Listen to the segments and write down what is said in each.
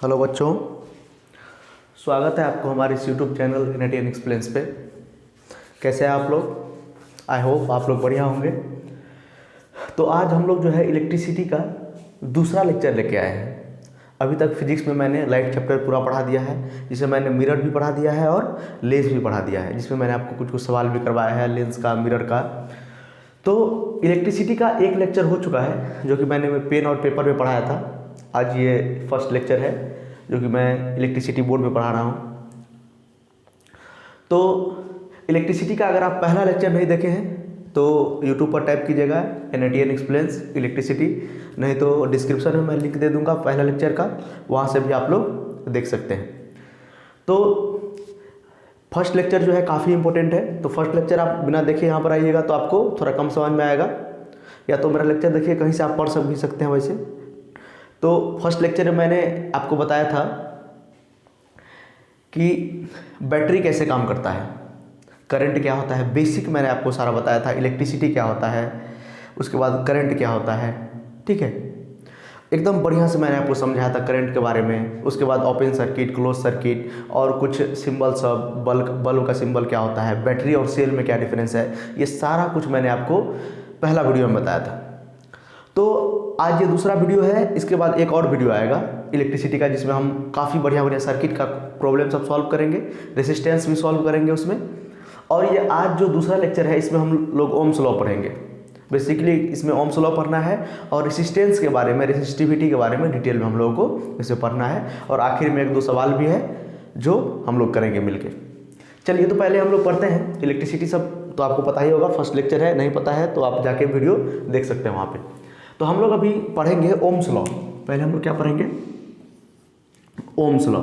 Hello बच्चों, स्वागत है आपको हमारे इस यूट्यूब चैनल एनएटीएन एक्सप्लेन्स पे। कैसे हैं आप लोग? आई होप आप लोग बढ़िया होंगे। तो आज हम लोग जो है इलेक्ट्रिसिटी का दूसरा लेक्चर लेके आए हैं। अभी तक फिजिक्स में मैंने लाइट चैप्टर पूरा पढ़ा दिया है, जिसमें मैंने मिरर भी पढ़ा दिया है और लेंस भी पढ़ा दिया है, जिसमें मैंने आपको कुछ कुछ सवाल भी करवाया है लेंस का, मिरर का। तो इलेक्ट्रिसिटी का एक लेक्चर हो चुका है जो कि मैंने पेन और पेपर में पढ़ाया था। आज ये फर्स्ट लेक्चर है जो कि मैं इलेक्ट्रिसिटी बोर्ड में पढ़ा रहा हूँ। तो इलेक्ट्रिसिटी का अगर आप पहला लेक्चर नहीं देखे हैं तो यूट्यूब पर टाइप कीजिएगा एनएटीएन एक्सप्लेन्स इलेक्ट्रिसिटी, नहीं तो डिस्क्रिप्शन में मैं लिंक दे दूँगा पहला लेक्चर का, वहाँ से भी आप लोग देख सकते हैं। तो फर्स्ट लेक्चर जो है काफ़ी इंपॉर्टेंट है। तो फर्स्ट लेक्चर आप बिना देखे यहाँ पर आइएगा तो आपको थोड़ा कम समझ में आएगा, या तो मेरा लेक्चर देखिए, कहीं से आप पढ़ भी सकते हैं वैसे। तो फर्स्ट लेक्चर में मैंने आपको बताया था कि बैटरी कैसे काम करता है, करंट क्या होता है, बेसिक मैंने आपको सारा बताया था। इलेक्ट्रिसिटी क्या होता है, उसके बाद करंट क्या होता है, ठीक है, एकदम बढ़िया से मैंने आपको समझाया था करंट के बारे में। उसके बाद ओपन सर्किट, क्लोज सर्किट और कुछ सिंबल सब, बल्ब का सिंबल क्या होता है, बैटरी और सेल में क्या डिफरेंस है, ये सारा कुछ मैंने आपको पहला वीडियो में बताया था। तो आज ये दूसरा वीडियो है। इसके बाद एक और वीडियो आएगा इलेक्ट्रिसिटी का, जिसमें हम काफ़ी बढ़िया सर्किट का प्रॉब्लम सब सॉल्व करेंगे, रेसिस्टेंस भी सॉल्व करेंगे उसमें। और ये आज जो दूसरा लेक्चर है इसमें हम लोग ओम्स लॉ पढ़ेंगे। बेसिकली इसमें ओम्स लॉ पढ़ना है और रेसिस्टेंस के बारे में, रेसिस्टिविटी के बारे में डिटेल में हम लोगों को इसे पढ़ना है। और आखिर में एक दो सवाल भी है जो हम लोग करेंगे मिलके। चलिए, तो पहले हम लोग पढ़ते हैं इलेक्ट्रिसिटी। सब तो आपको पता ही होगा, फर्स्ट लेक्चर है, नहीं पता है तो आप जाके वीडियो देख सकते हैं वहाँ पे। तो हम लोग अभी पढ़ेंगे ओम्स लॉ। पहले हम लोग क्या पढ़ेंगे? Ohm's law.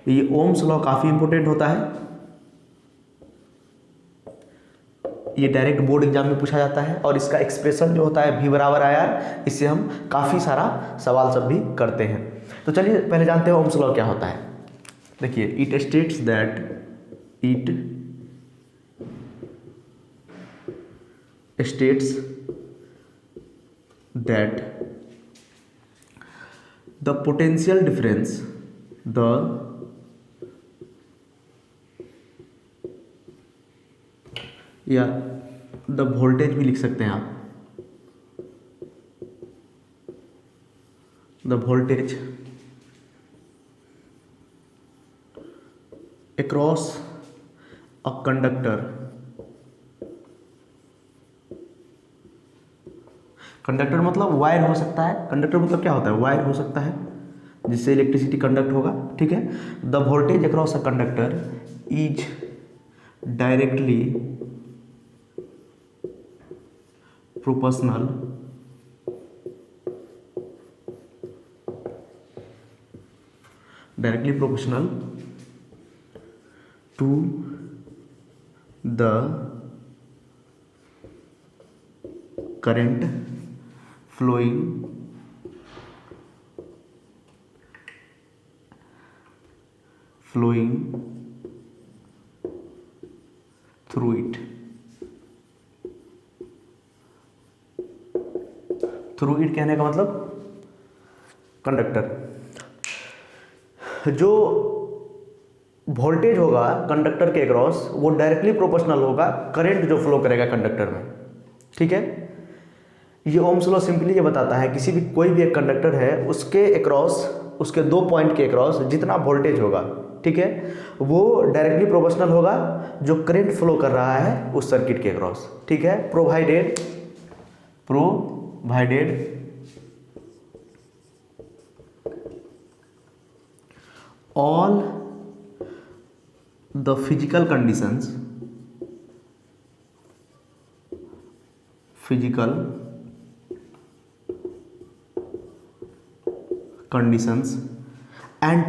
ये ओम्स लॉ काफ़ी इंपॉर्टेंट होता है। ये डायरेक्ट बोर्ड एग्जाम में पूछा जाता है और इसका एक्सप्रेशन जो होता है V बराबर IR, इससे हम काफ़ी सारा सवाल सब भी करते हैं। तो चलिए पहले जानते हैं ओम्स लॉ क्या होता है। देखिए, it states that the potential difference, या द वोल्टेज भी लिख सकते हैं आप, the voltage across a conductor, conductor मतलब वायर हो सकता है। कंडक्टर मतलब क्या होता है? वायर हो सकता है जिससे इलेक्ट्रिसिटी कंडक्ट होगा, ठीक है। The voltage across a conductor is directly proportional to the current flowing through it। Through it कहने का मतलब कंडक्टर, जो वोल्टेज होगा कंडक्टर के अक्रॉस वो डायरेक्टली प्रोपोर्शनल होगा करंट जो फ्लो करेगा कंडक्टर में, ठीक है। ये ओम्स लॉ सिंपली ये बताता है किसी भी कोई भी एक कंडक्टर है उसके अक्रॉस, उसके दो पॉइंट के अक्रॉस जितना वोल्टेज होगा, ठीक है, वो डायरेक्टली प्रोपोर्शनल होगा जो करंट फ्लो कर रहा है उस सर्किट के अक्रॉस, ठीक है। Provided all the physical conditions and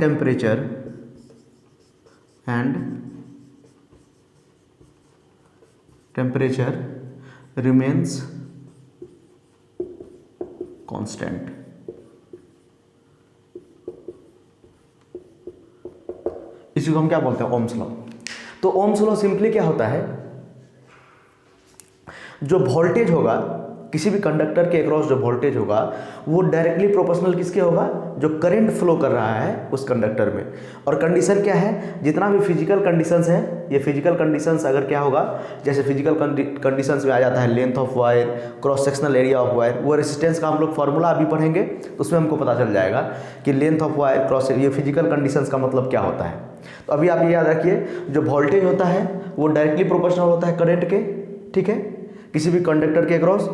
temperature remains constant। इसी को हम क्या बोलते हैं? Ohm's law. तो ओम्स लॉ सिंपली क्या होता है, जो वोल्टेज होगा किसी भी कंडक्टर के अक्रॉस जो वोल्टेज होगा वो डायरेक्टली प्रोपोर्शनल किसके होगा, जो करंट फ्लो कर रहा है उस कंडक्टर में। और कंडीशन क्या है, जितना भी फिजिकल कंडीशंस है, ये फिजिकल कंडीशंस अगर क्या होगा, जैसे फिजिकल कंडीशंस में आ जाता है length of wire, cross sectional area of wire, वो रेजिस्टेंस का हम लोग फॉर्मूला अभी पढ़ेंगे तो उसमें हमको पता चल जाएगा कि लेंथ ऑफ वायर, क्रॉस, ये फिजिकल कंडीशंस का मतलब क्या होता है। तो अभी आप ये याद रखिए, जो वोल्टेज होता है वो डायरेक्टली प्रोपोर्शनल होता है करंट के, ठीक है, किसी भी कंडक्टर के across,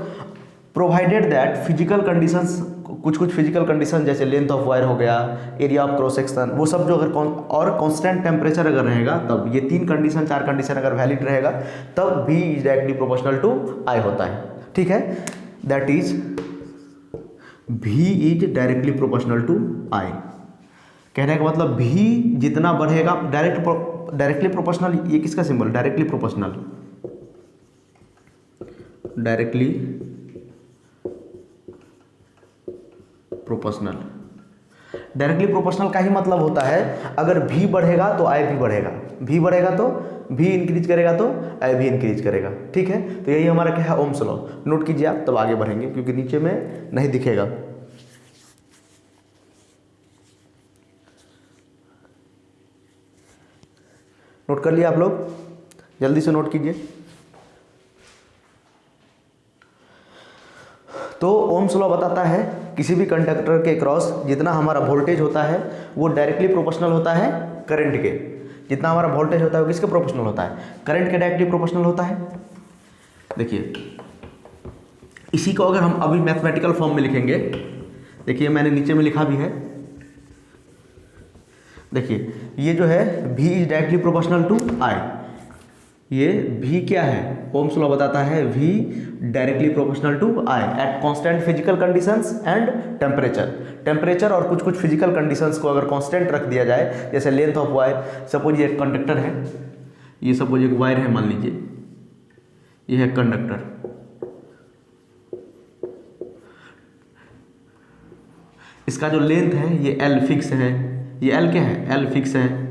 provided that physical conditions, कुछ फिजिकल कंडीशन जैसे लेंथ ऑफ वायर हो गया, एरिया ऑफ क्रॉस सेक्शन, वो सब जो अगर और कांस्टेंट टेम्परेचर अगर रहेगा, तब ये 3 कंडीशन 4 कंडीशन अगर वैलिड रहेगा तब V is directly proportional to I होता है, ठीक है। That is V is directly proportional to I। कहने का मतलब V जितना बढ़ेगा, डायरेक्टली प्रोपोर्शनल, ये किसका symbol, directly proportional, directly proportional, directly proportional का ही मतलब होता है अगर V बढ़ेगा तो I भी बढ़ेगा, V बढ़ेगा तो V इंक्रीज करेगा तो I भी इंक्रीज करेगा, ठीक है। तो यही हमारा क्या है, ओम्स लॉ। नोट कीजिए आप, तब आगे बढ़ेंगे क्योंकि नीचे में नहीं दिखेगा। नोट कर लिया आप लोग, जल्दी से नोट कीजिए। तो ओम्स लॉ बताता है किसी भी कंडक्टर के क्रॉस जितना हमारा वोल्टेज होता है वो डायरेक्टली प्रोपोर्शनल होता है करंट के। जितना हमारा वोल्टेज होता है वो किसके प्रोपोर्शनल होता है, करंट के डायरेक्टली प्रोपोर्शनल होता है। देखिए इसी को अगर हम अभी मैथमेटिकल फॉर्म में लिखेंगे, देखिए मैंने नीचे में लिखा भी है, देखिए ये जो है V is directly proportional to I, ये V क्या है, ओम्स लॉ बताता है V directly proportional to I at constant physical conditions and temperature और कुछ फिजिकल कंडीशंस को अगर कांस्टेंट रख दिया जाए, जैसे लेंथ ऑफ वायर, सपोज ये एक कंडक्टर है, ये सपोज एक वायर है मान लीजिए, ये है कंडक्टर, इसका जो लेंथ है ये L फिक्स है, ये L क्या है, L फिक्स है।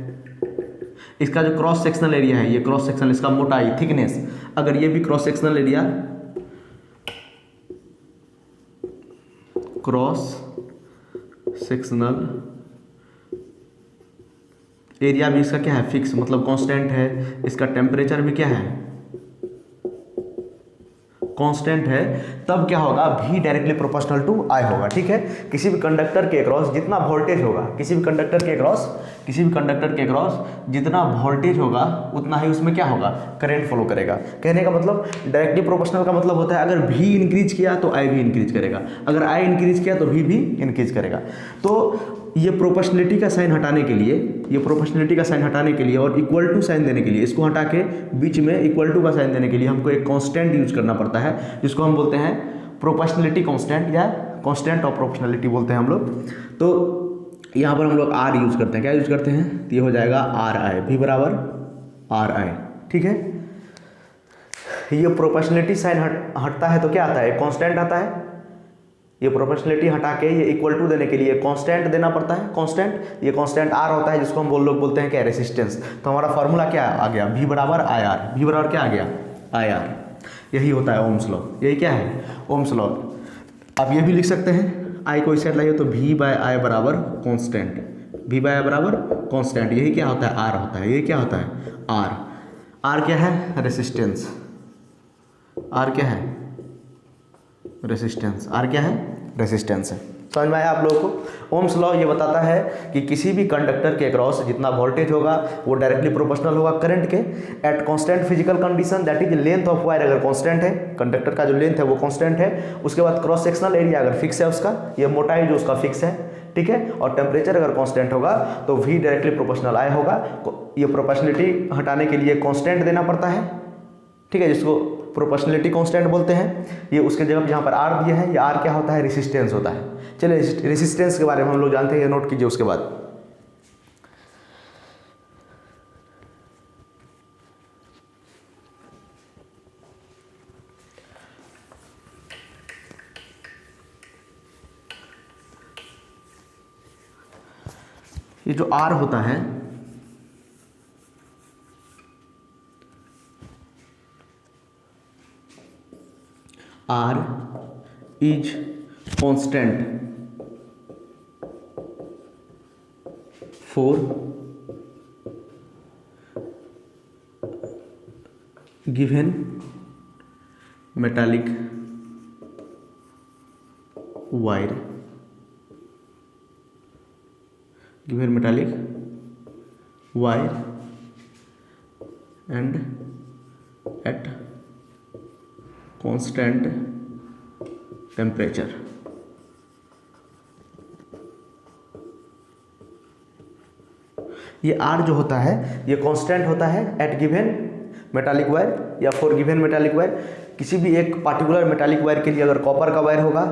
इसका जो क्रॉस सेक्शनल एरिया है, ये क्रॉस सेक्शनल, इसका मोटाई, थिकनेस, अगर ये भी cross sectional area, cross sectional area भी इसका क्या है, फिक्स, मतलब कांस्टेंट है। इसका टेम्परेचर भी क्या है, कांस्टेंट है। तब क्या होगा, V directly proportional to I होगा, ठीक है। किसी भी कंडक्टर के अक्रॉस जितना वोल्टेज होगा, किसी भी कंडक्टर के अक्रॉस जितना वोल्टेज होगा उतना ही उसमें क्या होगा, करंट फ्लो करेगा। कहने का मतलब डायरेक्टली प्रोपोर्शनल का मतलब होता है अगर V इंक्रीज किया तो I भी इंक्रीज करेगा, अगर I इंक्रीज किया तो V भी इंक्रीज करेगा। तो ये प्रोपोर्शनलिटी का साइन हटाने के लिए, और इक्वल टू साइन देने के लिए, इसको हटा के बीच में इक्वल टू का साइन देने के लिए हमको एक कांस्टेंट यूज करना पड़ता है, जिसको हम बोलते हैं प्रोपोर्शनलिटी कांस्टेंट या कांस्टेंट ऑफ प्रोपोर्शनलिटी बोलते हैं हम लोग। तो यहाँ पर हम लोग R यूज करते हैं, क्या यूज करते हैं, तो ये हो जाएगा RI, V बराबर RI, ठीक है। ये प्रोपोर्शनलिटी साइन हटता है तो क्या आता है, कांस्टेंट आता है। ये प्रोपोर्शनलिटी हटा के ये इक्वल टू देने के लिए कांस्टेंट देना पड़ता है, कांस्टेंट, ये कांस्टेंट R होता है, जिसको हम लोग बोलते हैं क्या, रेसिस्टेंस। तो हमारा फॉर्मूला क्या आ गया, V बराबर IR, V बराबर क्या आ गया, IR। यही होता है ओम्स लॉ, यही क्या है, ओम्स लॉ। आप ये भी लिख सकते हैं, I को इस साइड लाइए तो V बाय I बराबर कांस्टेंट, V बाय I बराबर कांस्टेंट, यही क्या होता है, R होता है, यही क्या होता है, R क्या है, रेसिस्टेंस, R क्या है, रेसिस्टेंस, R क्या है, रेसिस्टेंस है। समझ में आया आप लोगों को। ओम्स लॉ ये बताता है कि किसी भी कंडक्टर के अक्रॉस जितना वोल्टेज होगा वो डायरेक्टली प्रोपोर्शनल होगा करंट के eight constant physical condition, that is length of wire अगर कांस्टेंट है, कंडक्टर का जो लेंथ है वो कांस्टेंट है, उसके बाद क्रॉस सेक्शनल एरिया अगर फिक्स है उसका, ये मोटाई जो उसका फिक्स है, ठीक है, और टेम्परेचर अगर कांस्टेंट होगा तो V डायरेक्टली प्रोपोर्शनल I होगा। ये प्रोपोर्शनलिटी हटाने के लिए कांस्टेंट देना पड़ता है, ठीक है, जिसको प्रोपोर्शनलिटी कांस्टेंट बोलते हैं। ये उसके जगह यहाँ पर R दिया है, ये R क्या होता है, रेसिस्टेंस होता है। चलिए रेसिस्टेंस के बारे में हम लोग जानते हैं, ये नोट कीजिए। उसके बाद ये जो R होता है, R is constant for given metallic wire, given metallic wire and eight constant temperature. ये R जो होता है ये कांस्टेंट होता है एट गिवन मेटालिक वायर या फॉर गिवन मेटालिक वायर। किसी भी एक पार्टिकुलर मेटालिक वायर के लिए अगर कॉपर का वायर होगा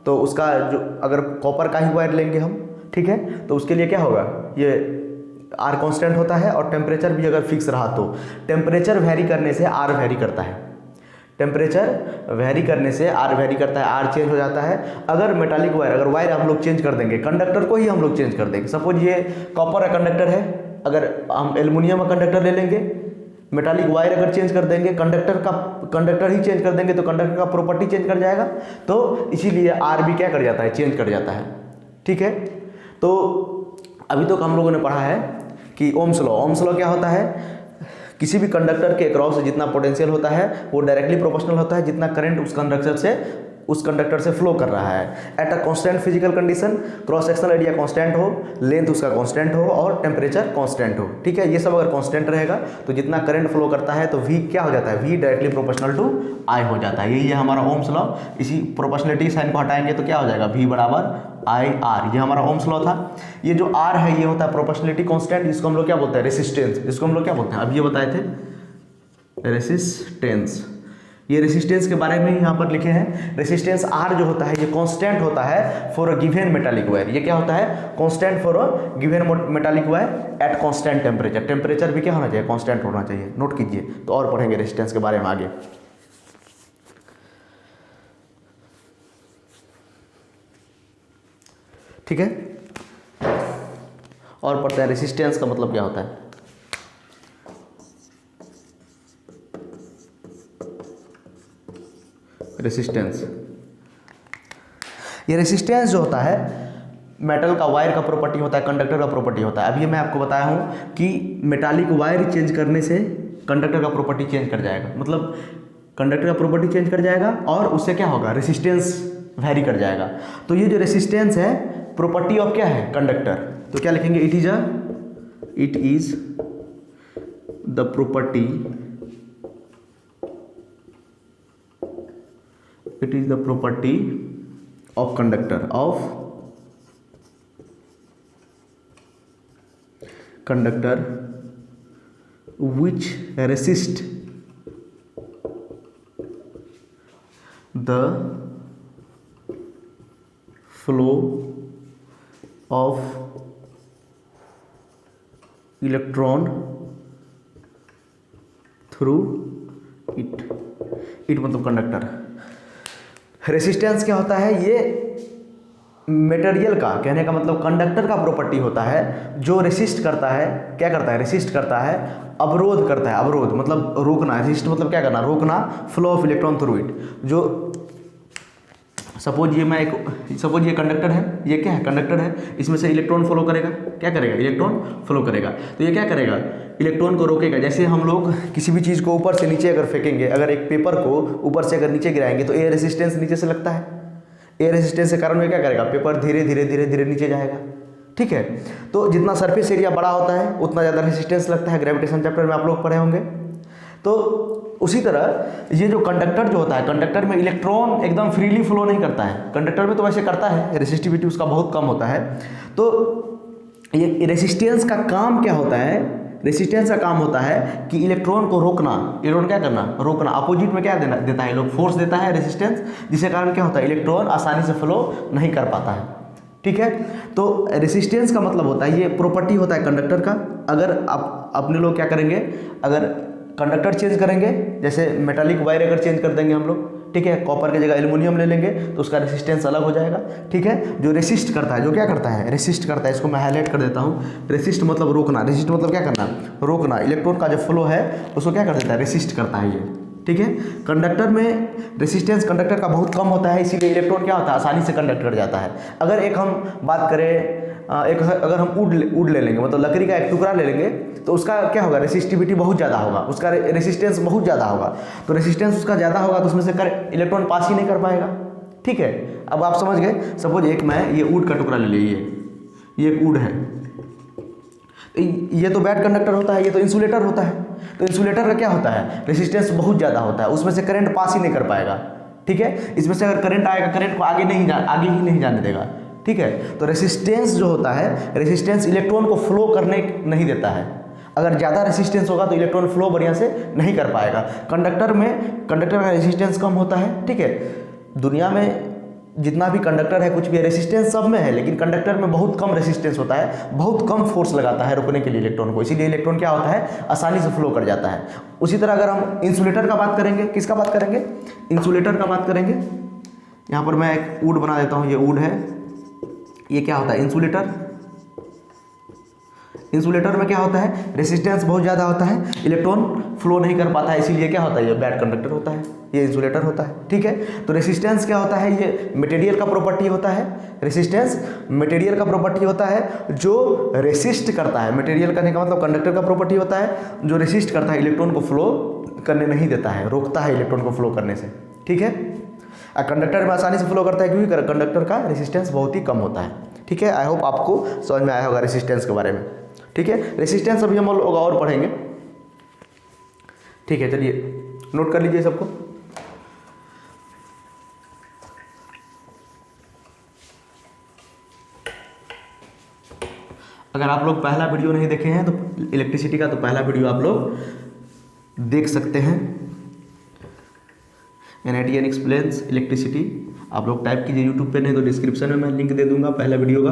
तो उसका जो अगर कॉपर का ही वायर लेंगे हम, ठीक है, तो उसके लिए क्या होगा, ये R कांस्टेंट होता है और टेम्परेचर भी अगर फिक्स रहा तो टेम्परेचर वेरी करने से R वेरी करता है, टेम्परेचर वेरी करने से R वेरी करता है, R चेंज हो जाता है। अगर मेटालिक वायर, अगर वायर हम लोग चेंज कर देंगे, कंडक्टर को ही हम लोग चेंज कर देंगे, सपोज ये कॉपर का कंडक्टर है, अगर हम एल्युमिनियम का कंडक्टर ले लेंगे, मेटालिक वायर अगर चेंज कर देंगे, कंडक्टर ही चेंज कर देंगे तो कंडक्टर का प्रॉपर्टी चेंज कर जाएगा, तो इसीलिए R भी क्या कर जाता है, चेंज कर जाता है, ठीक है। तो अभी तो हम लोगों ने पढ़ा है कि ओम्स लॉ क्या होता है, किसी भी कंडक्टर के अक्रॉस जितना पोटेंशियल होता है वो डायरेक्टली प्रोपोर्शनल होता है जितना करंट उस कंडक्टर से फ्लो कर रहा है। At a constant physical condition, cross sectional area constant हो, लेंथ उसका कांस्टेंट हो और टेम्परेचर कांस्टेंट हो, ठीक है। ये सब अगर कांस्टेंट रहेगा तो जितना करंट फ्लो करता है तो V क्या हो जाता है, V directly proportional to I हो जाता है। यही है हमारा ओम्स लॉ। इसी प्रोपोर्शनलिटी साइन को हटाएंगे तो क्या हो जाएगा, V बराबर IR। ये हमारा ओम्स लॉ था। ये जो R है ये होता है प्रोपोर्शनलिटी कांस्टेंट, जिसको हम लोग क्या बोलते हैं, रेसिस्टेंस, जिसको हम लोग क्या बोलते हैं, अब ये बताए थे रेसिस्टेंस। ये रेसिस्टेंस के बारे में ही यहाँ पर लिखे हैं। रेसिस्टेंस R जो होता है ये कांस्टेंट होता है for a given metallic wire. ये क्या होता है, constant for a given metallic wire eight constant temperature. Temperature भी क्या होना चाहिए, कांस्टेंट होना चाहिए, नोट कीजिए। तो और पढ़ेंगे रेसिस्टेंस के बारे में आगे, ठीक है। और पढ़ते हैं रेसिस्टेंस का मतलब क्या होता है। रेसिस्टेंस, ये रेसिस्टेंस जो होता है मेटल का, वायर का प्रॉपर्टी होता है, कंडक्टर का प्रॉपर्टी होता है। अभी मैं आपको बताया हूँ कि मेटालिक वायर चेंज करने से कंडक्टर का प्रॉपर्टी चेंज कर जाएगा, मतलब कंडक्टर का प्रॉपर्टी चेंज कर जाएगा और उससे क्या होगा, रेसिस्टेंस वेरी कर जाएगा। तो ये जो रेसिस्टेंस है प्रॉपर्टी ऑफ क्या है, कंडक्टर, तो क्या लिखेंगे, it is the property, it is the property of conductor which resist the flow of electron through it मतलब कंडक्टर। रेसिस्टेंस क्या होता है, ये मटेरियल का, कहने का मतलब कंडक्टर का प्रॉपर्टी होता है जो रेसिस्ट करता है, क्या करता है, रेसिस्ट करता है, अवरोध करता है। अवरोध मतलब रोकना, रेसिस्ट मतलब क्या करना, रोकना, flow of electron through it. जो सपोज ये कंडक्टर है, ये क्या है, कंडक्टर है, इसमें से इलेक्ट्रॉन फ्लो करेगा, क्या करेगा, इलेक्ट्रॉन फ्लो करेगा, तो ये क्या करेगा, इलेक्ट्रॉन को रोकेगा। जैसे हम लोग किसी भी चीज़ को ऊपर से नीचे अगर फेंकेंगे, अगर एक पेपर को ऊपर से अगर नीचे गिराएंगे तो एयर रेसिस्टेंस नीचे से लगता है, एयर रेसिस्टेंस के कारण ये क्या करेगा, पेपर धीरे धीरे धीरे धीरे नीचे जाएगा, ठीक है। तो जितना सरफेस एरिया बड़ा होता है उतना ज़्यादा रेसिस्टेंस लगता है, ग्रेविटेशन चैप्टर में आप लोग पढ़े होंगे। तो उसी तरह ये जो कंडक्टर जो होता है, कंडक्टर में इलेक्ट्रॉन एकदम फ्रीली फ्लो नहीं करता है, कंडक्टर में तो वैसे करता है, रेसिस्टिविटी उसका बहुत कम होता है। तो ये रेसिस्टेंस का काम क्या होता है, रेसिस्टेंस का काम होता है कि इलेक्ट्रॉन को रोकना, इलेक्ट्रॉन क्या करना, रोकना। अपोजिट में क्या देता है, लोग फोर्स देता है रेसिस्टेंस, जिसके कारण क्या होता है, इलेक्ट्रॉन आसानी से फ्लो नहीं कर पाता है, ठीक है। तो रेसिस्टेंस का मतलब होता है, ये प्रॉपर्टी होता है कंडक्टर का। अगर आप अपने लोग क्या करेंगे, अगर कंडक्टर चेंज करेंगे, जैसे मेटालिक वायर अगर चेंज कर देंगे हम लोग, ठीक है, कॉपर की जगह एल्युमिनियम ले लेंगे तो उसका रेसिस्टेंस अलग हो जाएगा, ठीक है। जो रेसिस्ट करता है, जो क्या करता है, रेसिस्ट करता है, इसको मैं हाईलाइट कर देता हूँ। रेसिस्ट मतलब रोकना, रेसिस्ट मतलब क्या करना, रोकना। इलेक्ट्रॉन का जो फ्लो है उसको क्या कर देता है, रेसिस्ट करता है ये, ठीक है। कंडक्टर में रेसिस्टेंस कंडक्टर का बहुत कम होता है, इसीलिए इलेक्ट्रॉन क्या होता है, आसानी से कंडक्ट कर जाता है। अगर एक हम बात करें अगर हम वुड ले लेंगे, मतलब लकड़ी का एक टुकड़ा ले लेंगे, तो उसका क्या होगा, रेसिस्टिविटी बहुत ज़्यादा होगा, उसका रेसिस्टेंस बहुत ज़्यादा होगा। तो रेसिस्टेंस उसका ज़्यादा होगा तो उसमें से इलेक्ट्रॉन पास ही नहीं कर पाएगा। ठीक है, अब आप समझ गए। सपोज एक मैं ये वुड का टुकड़ा ले लीजिए, ये एक वुड है, ये तो बैड कंडक्टर होता है, ये तो इंसुलेटर होता है। तो इंसुलेटर का क्या होता है, रेसिस्टेंस बहुत ज़्यादा होता है, उसमें से करंट पास ही नहीं कर पाएगा। ठीक है, इसमें से अगर करंट आएगा, करंट को आगे ही नहीं जाने देगा। ठीक है, तो रेसिस्टेंस जो होता है, रेसिस्टेंस इलेक्ट्रॉन को फ्लो करने नहीं देता है। अगर ज़्यादा रेसिस्टेंस होगा तो इलेक्ट्रॉन फ्लो बढ़िया से नहीं कर पाएगा। कंडक्टर का रेसिस्टेंस कम होता है। ठीक है, दुनिया में जितना भी कंडक्टर है, कुछ भी है, रेसिस्टेंस सब में है, लेकिन कंडक्टर में बहुत कम रेसिस्टेंस होता है, बहुत कम फोर्स लगाता है रोकने के लिए इलेक्ट्रॉन को, इसीलिए इलेक्ट्रॉन क्या होता है, आसानी से फ्लो कर जाता है। उसी तरह अगर हम इंसुलेटर का बात करेंगे, किसका बात करेंगे, इंसुलेटर का बात करेंगे। यहाँ पर मैं एक वुड बना देता हूँ, ये वुड है, ये क्या होता है, इंसुलेटर। इंसुलेटर में क्या होता है, रेसिस्टेंस बहुत ज़्यादा होता है, इलेक्ट्रॉन फ्लो नहीं कर पाता है, इसीलिए क्या होता है, ये बैड कंडक्टर होता है, ये इंसुलेटर होता है। ठीक है, तो रेसिस्टेंस क्या होता है, ये मटेरियल का प्रॉपर्टी होता है। रेसिस्टेंस मटेरियल का प्रॉपर्टी होता है जो रेसिस्ट करता है। मटेरियल करने का मतलब कंडक्टर का प्रॉपर्टी होता है जो रेसिस्ट करता है, इलेक्ट्रॉन को फ्लो करने नहीं देता है, रोकता है इलेक्ट्रॉन को फ्लो करने से। ठीक है, कंडक्टर में आसानी से फ्लो करता है क्योंकि कंडक्टर का रेसिस्टेंस बहुत ही कम होता है। ठीक है, आई होप आपको समझ में आया होगा रेसिस्टेंस के बारे में। ठीक है, रेसिस्टेंस अभी हम लोग और पढ़ेंगे। ठीक है, चलिए नोट कर लीजिए सबको। अगर आप लोग पहला वीडियो नहीं देखे हैं तो इलेक्ट्रिसिटी का, तो पहला वीडियो आप लोग देख सकते हैं, NITN एक्सप्लेन्स इलेक्ट्रिसिटी। आप लोग टाइप कीजिए यूट्यूब पे, नहीं तो डिस्क्रिप्शन में मैं लिंक दे दूंगा पहला वीडियो का,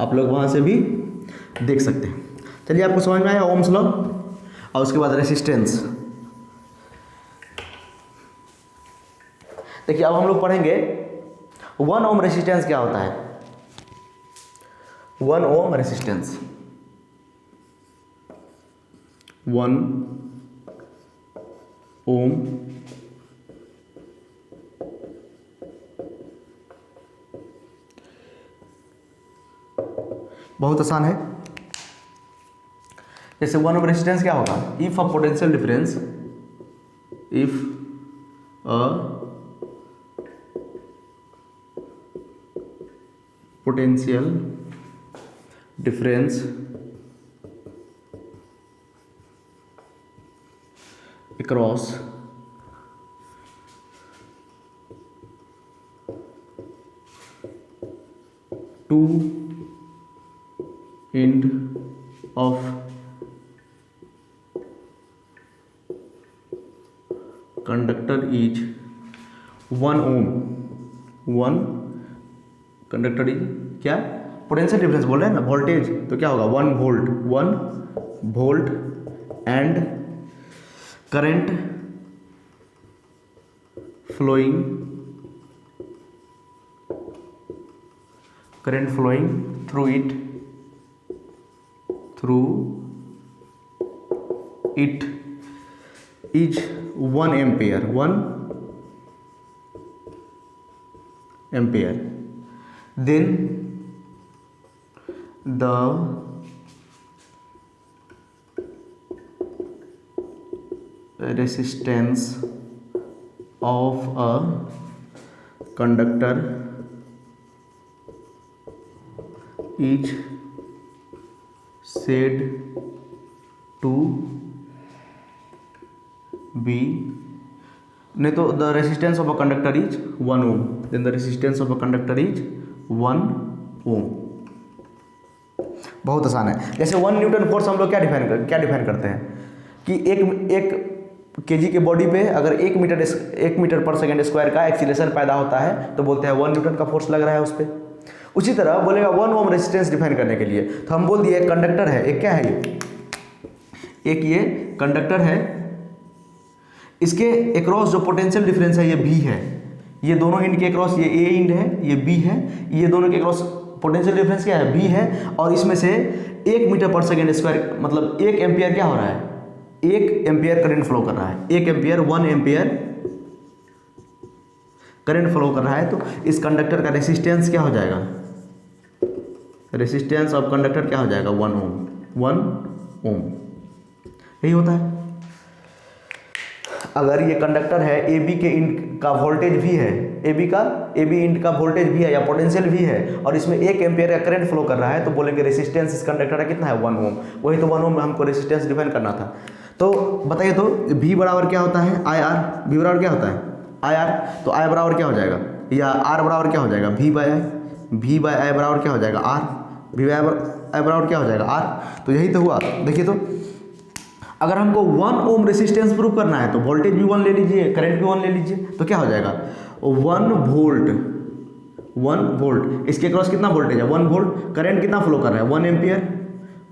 आप लोग वहाँ से भी देख सकते हैं। चलिए, आपको समझ में आया ओम्स लॉ, और उसके बाद रेसिस्टेंस। देखिए, अब हम लोग पढ़ेंगे 1 ओम रेसिस्टेंस क्या होता है। 1 ओम रेसिस्टेंस, 1 ओम बहुत आसान है। जैसे 1 ओम रेजिस्टेंस क्या होगा, if a potential difference, if a potential difference across two end of conductor is 1 ohm। 1 conductor is क्या, पोटेंशियल डिफरेंस बोल रहे हैं ना, वोल्टेज, तो क्या होगा 1 volt and current flowing through it is 1 ampere. then the resistance of a conductor is said to be, नहीं तो the resistance of a conductor is 1 ohm, then the resistance of a conductor is 1 ओम। बहुत आसान है। जैसे 1 Newton force हम लोग क्या define करते हैं कि एक केजी के बॉडी पे अगर 1 मीटर पर सेकेंड स्क्वायर का एक्सीलरेशन पैदा होता है तो बोलते हैं 1 न्यूटन का फोर्स लग रहा है उस पर। उसी तरह बोलेगा 1 ओम रेजिस्टेंस डिफाइन करने के लिए, तो हम बोल दिए एक कंडक्टर है, एक क्या है एक ये कंडक्टर है, इसके अक्रॉस जो पोटेंशियल डिफरेंस है ये भी है, ये दोनों इंड के अक्रॉस, ये ए इंड है, ये बी है, ये दोनों के अक्रॉस पोटेंशियल डिफरेंस क्या है, बी है, और इसमें से 1 मीटर पर सेकेंड स्क्वायर मतलब 1 एम्पियर क्या हो रहा है, 1 एम्पियर करंट फ्लो कर रहा है, 1 एम्पियर 1 एम्पियर करंट फ्लो कर रहा है, तो इस कंडक्टर का रेसिस्टेंस क्या हो जाएगा, रेसिस्टेंस ऑफ कंडक्टर क्या हो जाएगा 1 ओम, 1 ओम। यही होता है। अगर ये कंडक्टर है, ए बी के इंड का वोल्टेज भी है, ए बी इंड का वोल्टेज भी है या पोटेंशियल भी है, और इसमें 1 एम्पियर का करंट फ्लो कर रहा है, तो बोलेंगे रेसिस्टेंस इस कंडक्टर का कितना है 1 ओम। वही तो 1 ओम में हमको रेसिस्टेंस डिफाइन करना था। तो बताइए तो V बराबर क्या होता है, आई आर। V बराबर क्या होता है आई आर, तो I बराबर क्या हो जाएगा, या R बराबर क्या हो जाएगा V बाय आई, V बाय आई बराबर क्या हो जाएगा R, V बाय आई बराबर क्या हो जाएगा R। तो यही तो हुआ। देखिए तो अगर हमको 1 ओम रेसिस्टेंस प्रूव करना है तो वोल्टेज भी 1 ले लीजिए, करंट भी 1 ले लीजिए, तो क्या हो जाएगा 1 वोल्ट, 1 वोल्ट, इसके क्रॉस कितना वोल्टेज है 1 वोल्ट, करंट कितना फ्लो कर रहा है 1 एम्पियर,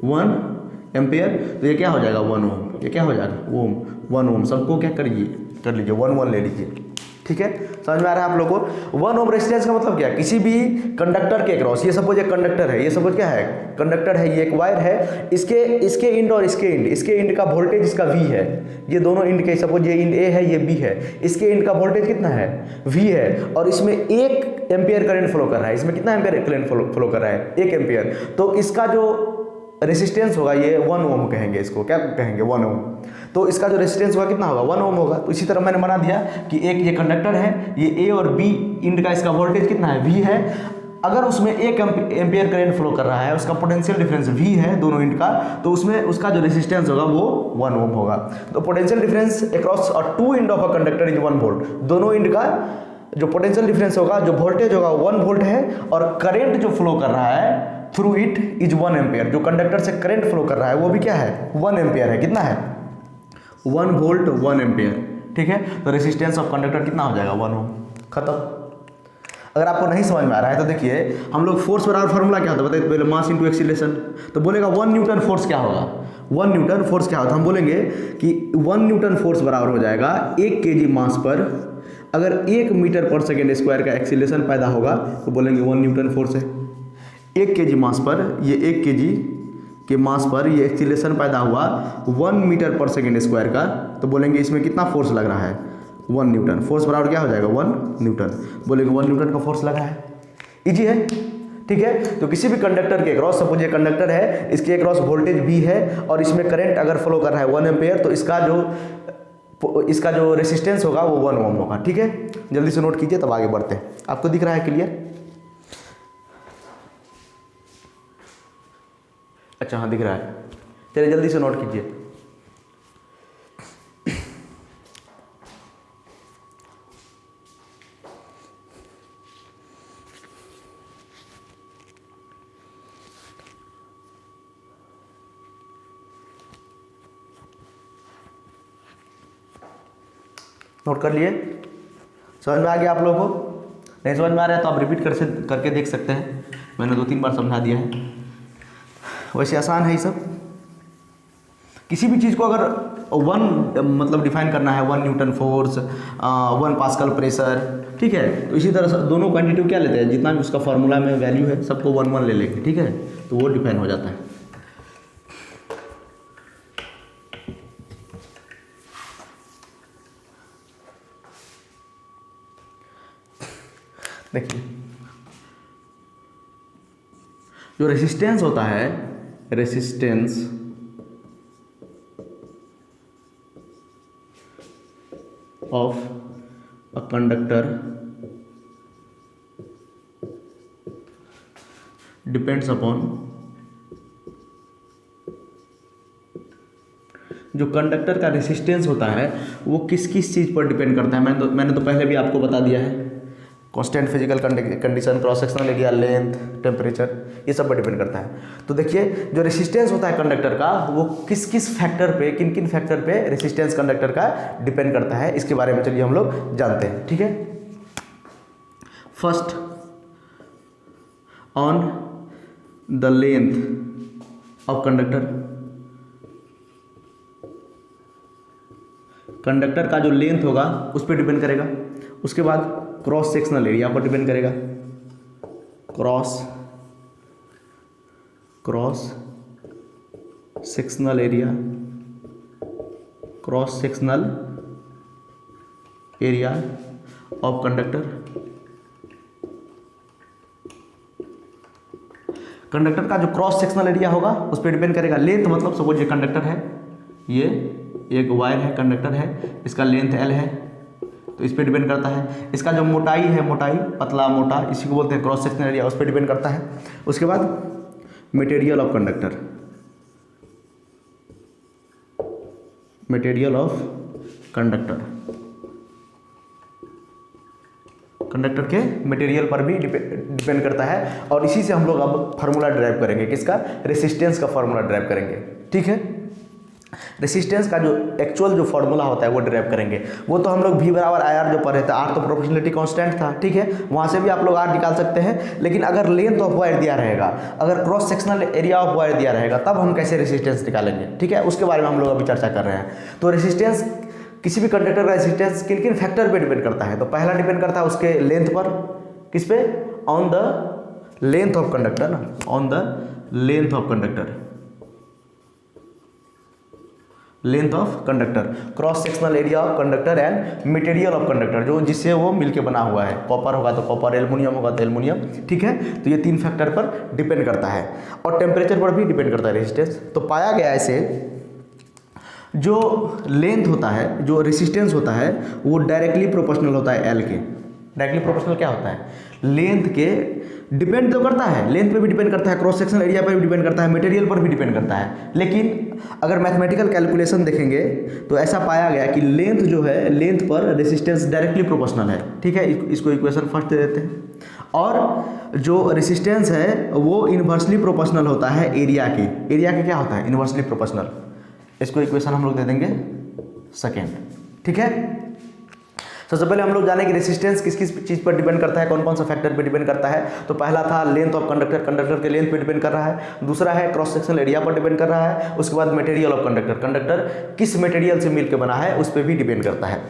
1 एम्पियर, तो ये क्या हो जाएगा 1 ओम, ये क्या हो जाएगा ओम, 1 ओम। सबको क्या कर लीजिए 1 ले लीजिए। ठीक है, समझ में आ रहा है आप लोगों को। 1 ओम रेजिस्टेंस का मतलब क्या है, किसी भी कंडक्टर के क्रॉस, ये सपोज एक कंडक्टर है, ये सपोज क्या है कंडक्टर है, ये एक वायर है, इसके इंड और इसके इंड का वोल्टेज इसका V है, ये दोनों इंड के, सपोज ये इंड A है ये B है, इसके इंड का वोल्टेज कितना है V है, और इसमें 1 एम्पियर करंट फ्लो कर रहा है, इसमें कितना एम्पियर करंट फ्लो कर रहा है 1 एम्पियर, तो इसका जो रेसिस्टेंस होगा ये 1 ओम कहेंगे, इसको क्या कहेंगे 1 ओम। तो इसका जो रेसिस्टेंस होगा कितना होगा 1 ओम होगा। तो इसी तरह मैंने बना दिया कि एक ये कंडक्टर है, ये A और B इंड का इसका वोल्टेज कितना है V है, अगर उसमें 1 एम्पियर करंट फ्लो कर रहा है, उसका पोटेंशियल डिफरेंस V है दोनों इंड का, तो उसमें उसका जो रेसिस्टेंस होगा वो 1 ओम होगा। तो potential difference across 2 end of a conductor is 1 volt, दोनों इंड का जो पोटेंशियल डिफरेंस होगा, जो वोल्टेज होगा 1 वोल्ट है, और करंट जो फ्लो कर रहा है थ्रू इट इज 1 एम्पियर, जो कंडक्टर से करंट फ्लो कर रहा है वो भी क्या है 1 एम्पियर है, कितना है 1 वोल्ट 1 एम्पियर। ठीक है, तो रेसिस्टेंस ऑफ कंडक्टर कितना हो जाएगा 1 ओम, खत्म। अगर आपको नहीं समझ में आ रहा है तो देखिए, हम लोग फोर्स बराबर फार्मूला क्या होता है बताइए, पहले मास इंटू एक्सीलरेशन, तो बोलेगा 1 न्यूटन फोर्स क्या होगा, 1 न्यूटन फोर्स क्या होता है, हम बोलेंगे कि 1 न्यूटन फोर्स बराबर हो जाएगा 1 kg मास पर अगर 1 मीटर पर सेकेंड स्क्वायर का एक्सीलरेशन पैदा होगा, तो बोलेंगे 1 न्यूटन फोर्स है। 1 kg मास पर, ये 1 kg के मास पर ये एक्सीलरेशन पैदा हुआ 1 मीटर पर सेकेंड स्क्वायर का, तो बोलेंगे इसमें कितना फोर्स लग रहा है 1 न्यूटन। फोर्स बराबर क्या हो जाएगा 1 न्यूटन, बोलेंगे 1 न्यूटन का फोर्स लगा है। इजी है। ठीक है, तो किसी भी कंडक्टर के क्रॉस, सपोज ये कंडक्टर है, इसके क्रॉस वोल्टेज भी है और इसमें करंट अगर फ्लो कर रहा है 1 एम्पियर, तो इसका जो रेसिस्टेंस होगा वो 1 ओम होगा। ठीक है, जल्दी से नोट कीजिए तब आगे बढ़ते हैं। आपको दिख रहा है क्लियर? अच्छा हाँ दिख रहा है, चलिए जल्दी से नोट कीजिए। नोट कर लिए? समझ में आ गया आप लोगों को? नहीं समझ में आ रहा है तो आप रिपीट करके देख सकते हैं, मैंने 2-3 बार समझा दिया है। वैसे आसान है ये सब। किसी भी चीज़ को अगर 1 मतलब डिफाइन करना है, 1 न्यूटन फोर्स, 1 पास्कल प्रेशर, ठीक है, तो इसी तरह दोनों क्वांटिटी क्या लेते हैं, जितना भी उसका फार्मूला में वैल्यू है सबको 1-1 ले लेंगे। ठीक है, तो वो डिफाइन हो जाता है। देखिए, जो रेसिस्टेंस होता है, resistance of a conductor depends upon, जो कंडक्टर का रेसिस्टेंस होता है वो किस किस चीज़ पर डिपेंड करता है, मैंने तो पहले भी आपको बता दिया है। Constant physical condition, cross sectional area, length, temperature, ये सब पर डिपेंड करता है। तो देखिए, जो रेसिस्टेंस होता है कंडक्टर का, वो किस किस फैक्टर पे, किन किन फैक्टर पे रेसिस्टेंस कंडक्टर का डिपेंड करता है, इसके बारे में चलिए हम लोग जानते हैं। ठीक है, first on the length of conductor, conductor का जो लेंथ होगा उस पर डिपेंड करेगा। उसके बाद क्रॉस सेक्शनल एरिया पर डिपेंड करेगा, cross sectional area cross sectional area of conductor. Conductor का जो क्रॉस सेक्शनल एरिया होगा उस पर डिपेंड करेगा लेंथ, मतलब सपोज ये कंडक्टर है, ये एक वायर है, कंडक्टर है, इसका लेंथ L है, तो इस पर डिपेंड करता है। इसका जो मोटाई है, मोटाई पतला मोटा, इसी को बोलते हैं क्रॉस सेक्शनल एरिया, उस पर डिपेंड करता है। उसके बाद material of conductor, material of conductor, conductor के मटेरियल पर भी डिपेंड करता है। और इसी से हम लोग अब फार्मूला ड्राइव करेंगे, किसका, रेसिस्टेंस का फार्मूला ड्राइव करेंगे। ठीक है, रेसिस्टेंस का जो एक्चुअल जो फार्मूला होता है वो ड्राइव करेंगे। वो तो हम लोग V बराबर IR जो पढ़े थे, R तो प्रोपोर्शनलिटी कांस्टेंट था, ठीक है, वहाँ से भी आप लोग R निकाल सकते हैं। लेकिन अगर लेंथ ऑफ वायर दिया रहेगा, अगर cross sectional area of wire दिया रहेगा, तब हम कैसे रेसिस्टेंस निकालेंगे। ठीक है, उसके बारे में हम लोग अभी चर्चा कर रहे हैं। तो रेसिस्टेंस, किसी भी कंडक्टर का रेसिस्टेंस किन किन फैक्टर पे डिपेंड करता है। तो पहला डिपेंड करता है उसके लेंथ पर, किस पे, on the length of conductor ना, on the length of conductor, length of conductor, cross sectional area of conductor and material of conductor, जो जिससे वो मिलके बना हुआ है। कॉपर होगा तो कॉपर, एल्युमिनियम होगा तो एल्युमिनियम। ठीक है, तो ये तीन फैक्टर पर डिपेंड करता है और टेम्परेचर पर भी डिपेंड करता है रेजिस्टेंस। तो पाया गया ऐसे जो लेंथ होता है, जो रेजिस्टेंस होता है, वो डायरेक्टली प्रोपोर्शनल होता है एल के। डायरेक्टली प्रोपोर्शनल क्या होता है, लेंथ के डिपेंड तो करता है, लेंथ पे भी डिपेंड करता है, क्रॉस सेक्शनल एरिया पर भी डिपेंड करता है, मटेरियल पर भी डिपेंड करता है। लेकिन अगर मैथमेटिकल कैलकुलेशन देखेंगे तो ऐसा पाया गया कि लेंथ जो है, लेंथ पर रेजिस्टेंस डायरेक्टली प्रोपोर्शनल है। ठीक है, इसको इक्वेशन फर्स्ट दे देते हैं। और जो रेजिस्टेंस है वो इन्वर्सली प्रोपोर्शनल होता है एरिया के। एरिया के क्या होता है, इन्वर्सली प्रोपोर्शनल। इसको इक्वेशन हम लोग दे देंगे सेकेंड। ठीक है, सबसे पहले हम लोग जाने कि रेजिस्टेंस किस किस चीज़ पर डिपेंड करता है, कौन कौन सा फैक्टर पर डिपेंड करता है। तो पहला था लेंथ ऑफ कंडक्टर, कंडक्टर के लेंथ पे डिपेंड कर रहा है। दूसरा है क्रॉस सेक्शनल एरिया पर डिपेंड कर रहा है। उसके बाद मटेरियल ऑफ कंडक्टर, कंडक्टर किस मटेरियल से मिलकर बना है उस पर भी डिपेंड करता है।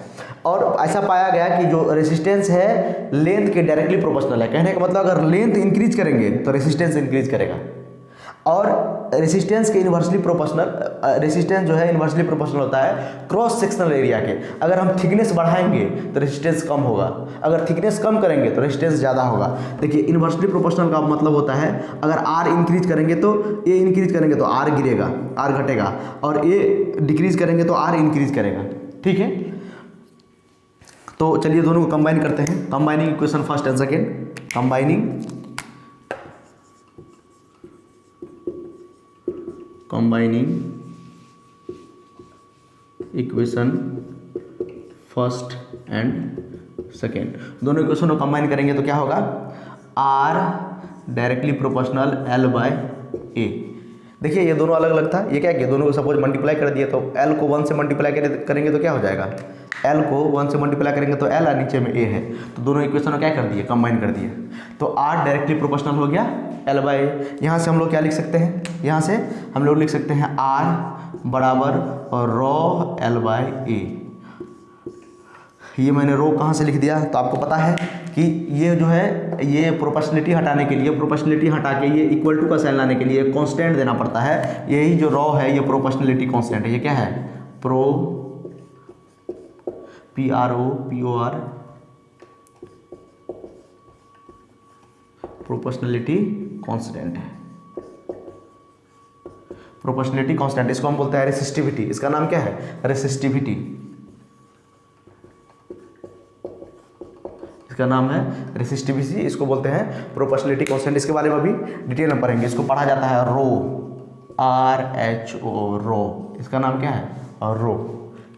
और ऐसा पाया गया कि जो रेजिस्टेंस है लेंथ के डायरेक्टली प्रोपोर्शनल है। कहने का मतलब अगर लेंथ इंक्रीज करेंगे तो रेजिस्टेंस इंक्रीज करेगा, और रेजिस्टेंस के इन्वर्सली प्रोपोर्शनल, रेजिस्टेंस जो है इन्वर्सली प्रोपोर्शनल होता है क्रॉस सेक्शनल एरिया के। अगर हम थिकनेस बढ़ाएंगे तो रेजिस्टेंस कम होगा, अगर थिकनेस कम करेंगे तो रेजिस्टेंस ज़्यादा होगा। देखिए, इन्वर्सली प्रोपोर्शनल का मतलब होता है अगर R इंक्रीज करेंगे तो A इंक्रीज करेंगे तो R गिरेगा, R घटेगा, और A डिक्रीज करेंगे तो R इंक्रीज करेगा। ठीक है, तो चलिए दोनों को कंबाइन करते हैं। Combining equation first and second, combining equation first and second, दोनों इक्वेशन को कंबाइन करेंगे तो क्या होगा, R directly proportional L by A। देखिए ये दोनों अलग अलग था, ये क्या किया, दोनों को सपोज मल्टीप्लाई कर दिए तो L को 1 से मल्टीप्लाई करेंगे तो क्या हो जाएगा, L को 1 से मल्टीप्लाई करेंगे तो L और नीचे में A है, तो दोनों इक्वेशन को क्या कर दिए, कंबाइन कर दिए। तो R डायरेक्टली प्रोपोर्शनल हो गया L बाय A। यहाँ से हम लोग क्या लिख सकते हैं, यहाँ से हम लोग लिख सकते हैं R बराबर रॉ L बाय A। ये मैंने रो कहाँ से लिख दिया, तो आपको पता है कि ये जो है, ये प्रोपोर्शनलिटी हटाने के लिए, प्रोपोर्शनलिटी हटा के ये इक्वल टू का साइन लाने के लिए कांस्टेंट देना पड़ता है। यही जो रॉ है ये प्रोपोर्शनलिटी कांस्टेंट है। ये क्या है, PROPOR प्रोपोर्शनलिटी कांस्टेंट है। प्रोपोर्शनलिटी कांस्टेंट, इसको हम बोलते हैं रेसिस्टिविटी। इसका नाम क्या है, रेसिस्टिविटी, इसका नाम है रेसिस्टिविटी, इसको बोलते हैं प्रोपोर्शनलिटी कांस्टेंट। इसके बारे में अभी डिटेल में पढ़ेंगे। इसको पढ़ा जाता है रो, RHO, रो, इसका नाम क्या है, रो।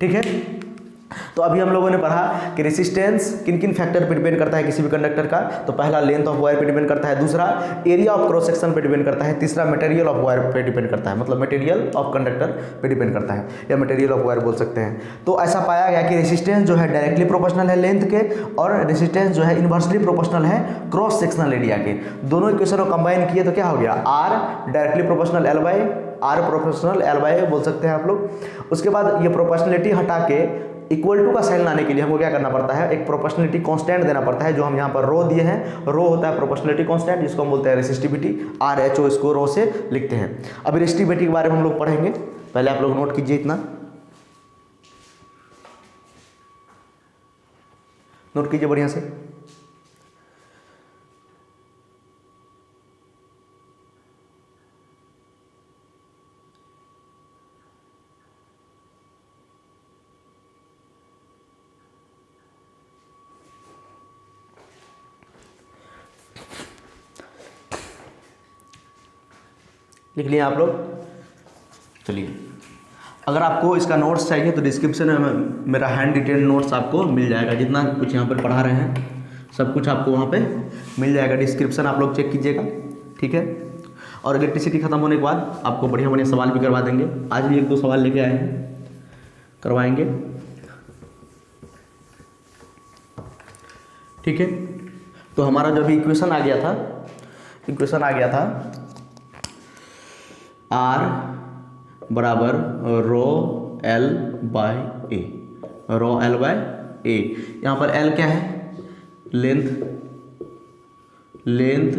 ठीक है, तो अभी हम लोगों ने पढ़ा कि रेसिस्टेंस किन किन फैक्टर पर डिपेंड करता है किसी भी कंडक्टर का। तो पहला लेंथ ऑफ वायर पे डिपेंड करता है, दूसरा एरिया ऑफ क्रॉस सेक्शन पे डिपेंड करता है, तीसरा मटेरियल ऑफ वायर पे डिपेंड करता है, मतलब मटेरियल ऑफ कंडक्टर पे डिपेंड करता है, या मटेरियल ऑफ वायर बोल सकते हैं। तो ऐसा पाया गया कि रेसिस्टेंस जो है डायरेक्टली प्रोपोर्शनल है लेंथ के, और रेसिस्टेंस जो है इन्वर्सली प्रोपोर्शनल है क्रॉस सेक्शनल एरिया के। दोनों इक्वेशन को कंबाइन किए तो क्या हो गया, R directly proportional L by R proportional L by बोल सकते हैं आप लोग। उसके बाद ये प्रोपोर्शनलिटी हटा के इक्वल टू का साइन लाने के लिए हमको क्या करना पड़ता है, एक प्रोपोर्शनलिटी कांस्टेंट देना पड़ता है, जो हम यहाँ पर रो दिए हैं। रो होता है प्रोपोर्शनलिटी कांस्टेंट, जिसको हम बोलते हैं रेसिस्टिविटी, RHO, इसको रो से लिखते हैं। अभी रेसिस्टिविटी के बारे में हम लोग पढ़ेंगे, पहले आप लोग नोट कीजिए इतना। नोट कीजिए बढ़िया से। लिख लिए आप लोग? चलिए, अगर आपको इसका नोट्स चाहिए तो डिस्क्रिप्शन में मेरा हैंड रिटेन नोट्स आपको मिल जाएगा। जितना कुछ यहाँ पर पढ़ा रहे हैं सब कुछ आपको वहाँ पे मिल जाएगा। डिस्क्रिप्शन आप लोग चेक कीजिएगा, ठीक है। और इलेक्ट्रिसिटी ख़त्म होने के बाद आपको बढ़िया बढ़िया सवाल भी करवा देंगे। आज भी 1-2 सवाल लेके आए हैं, करवाएंगे, ठीक है। तो हमारा जो अभी इक्वेशन आ गया था R बराबर रो L बाय ए, रो L बाय ए। यहाँ पर L क्या है? लेंथ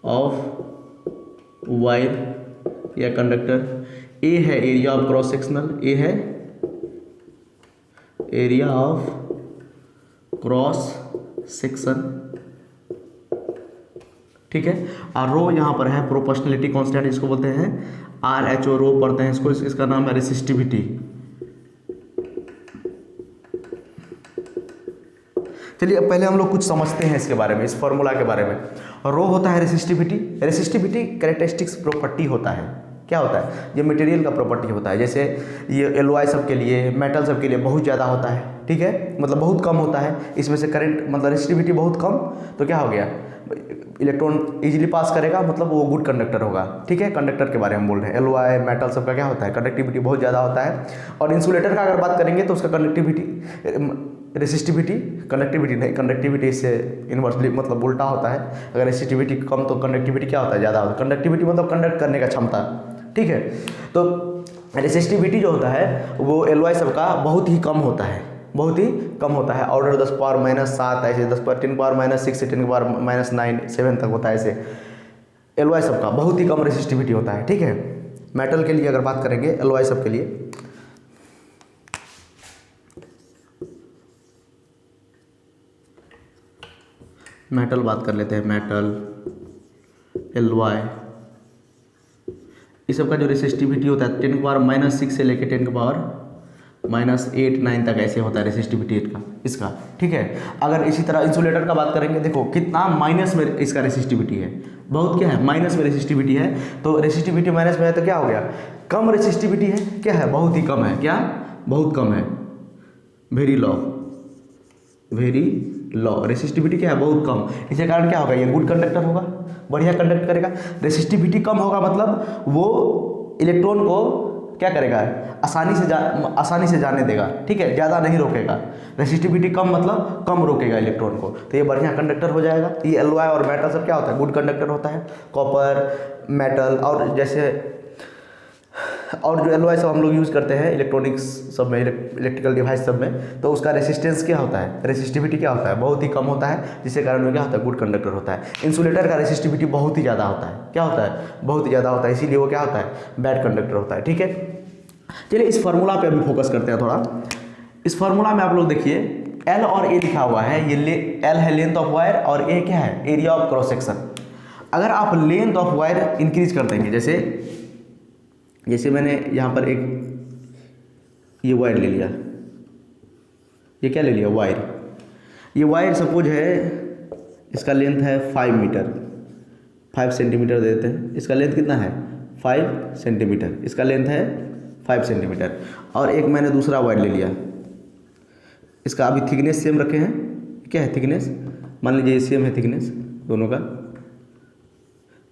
ऑफ वायर या कंडक्टर। ए है एरिया ऑफ क्रॉस सेक्शनल, ए है एरिया ऑफ क्रॉस सेक्शन, ठीक है। और रो यहाँ पर है प्रोपोर्शनलिटी कांस्टेंट, इसको बोलते हैं RHO, रो पढ़ते हैं इसको, इसका नाम है रेसिस्टिविटी। चलिए अब पहले हम लोग कुछ समझते हैं इसके बारे में, इस फॉर्मूला के बारे में। रो होता है रेसिस्टिविटी कैरेक्टरिस्टिक्स प्रॉपर्टी होता है। क्या होता है? ये मटेरियल का प्रॉपर्टी होता है। जैसे ये एलॉय सब के लिए, मेटल सब के लिए बहुत ज़्यादा होता है, ठीक है, मतलब बहुत कम होता है। इसमें से करंट मतलब रेसिस्टिविटी बहुत कम, तो क्या हो गया? इलेक्ट्रॉन इजीली पास करेगा, मतलब वो गुड कंडक्टर होगा, ठीक है। कंडक्टर के बारे में बोल रहे हैं। एलॉय मेटल सब का क्या होता है? कंडक्टिविटी बहुत ज़्यादा होता है। और इंसुलेटर का अगर बात करेंगे तो उसका कंडक्टिविटी इससे इन्वर्सली मतलब उल्टा होता है। अगर रेसिस्टिविटी कम तो कंडक्टिविटी क्या होता है? ज़्यादा होता है। कंडक्टिविटी मतलब कंडक्ट करने का क्षमता, ठीक है। तो रेसिस्टिविटी जो होता है वो एलॉय सब का बहुत ही कम होता है, बहुत ही कम होता है। ऑर्डर 10⁻⁻7 ऐसे 10⁻⁻6 से 10⁻⁹ 7 तक होता है। ऐसे एलॉय सब का बहुत ही कम रेसिस्टिविटी होता है, ठीक है। मेटल के लिए अगर बात करेंगे, एलॉय सब के लिए, मेटल बात कर लेते हैं। मेटल, एलॉय, इस सब का जो रेसिस्टिविटी होता है 10⁻⁻6 से लेकर 10⁻⁻8-9 तक ऐसे होता है रेसिस्टिविटी इसका, ठीक है। अगर इसी तरह इंसुलेटर का बात करेंगे, देखो कितना माइनस में इसका रेसिस्टिविटी है, बहुत क्या है? माइनस में रेसिस्टिविटी है। तो रेसिस्टिविटी माइनस में है तो क्या हो गया? कम रेसिस्टिविटी है, क्या है? बहुत ही कम है। क्या? बहुत कम है, वेरी लो। रेसिस्टिविटी क्या है? बहुत कम। इसके कारण क्या होगा? ये गुड कंडक्टर होगा, बढ़िया कंडक्ट करेगा। रेसिस्टिविटी कम होगा मतलब वो इलेक्ट्रॉन को क्या करेगा? आसानी से जाने देगा, ठीक है, ज़्यादा नहीं रोकेगा। रेसिस्टिविटी कम मतलब कम रोकेगा इलेक्ट्रॉन को, तो ये बढ़िया कंडक्टर हो जाएगा। ये एलॉय और मेटल सब क्या होता है? गुड कंडक्टर होता है। कॉपर, मेटल और जो एलॉय सब हम लोग यूज़ करते हैं इलेक्ट्रॉनिक्स सब में, इलेक्ट्रिकल डिवाइस सब में, तो उसका रेसिस्टेंस क्या होता है? रेसिस्टिविटी क्या होता है? बहुत ही कम होता है, जिसके कारण वो क्या होता है? गुड कंडक्टर होता है। इंसुलेटर का रेसिस्टिविटी बहुत ही ज़्यादा होता है। क्या होता है? बहुत ही ज़्यादा होता है, इसीलिए वो क्या होता है? बैड कंडक्टर होता है, ठीक है। चलिए इस फार्मूला पे अभी फोकस करते हैं थोड़ा। इस फार्मूला में आप लोग देखिए एल और ए लिखा हुआ है। ये एल है लेंथ ऑफ वायर और ए क्या है? Area of cross section. अगर आप लेंथ ऑफ वायर इंक्रीज कर देंगे, जैसे मैंने यहाँ पर एक ये वायर ले लिया, ये क्या ले लिया? वायर। ये वायर सपोज है इसका लेंथ है 5 मीटर, 5 सेंटीमीटर दे देते हैं। इसका लेंथ कितना है? 5 सेंटीमीटर। इसका लेंथ है 5 सेंटीमीटर। और एक मैंने दूसरा वायर ले लिया, इसका अभी थिकनेस सेम रखे हैं। क्या है थिकनेस? मान लीजिए सेम है थिकनेस दोनों का।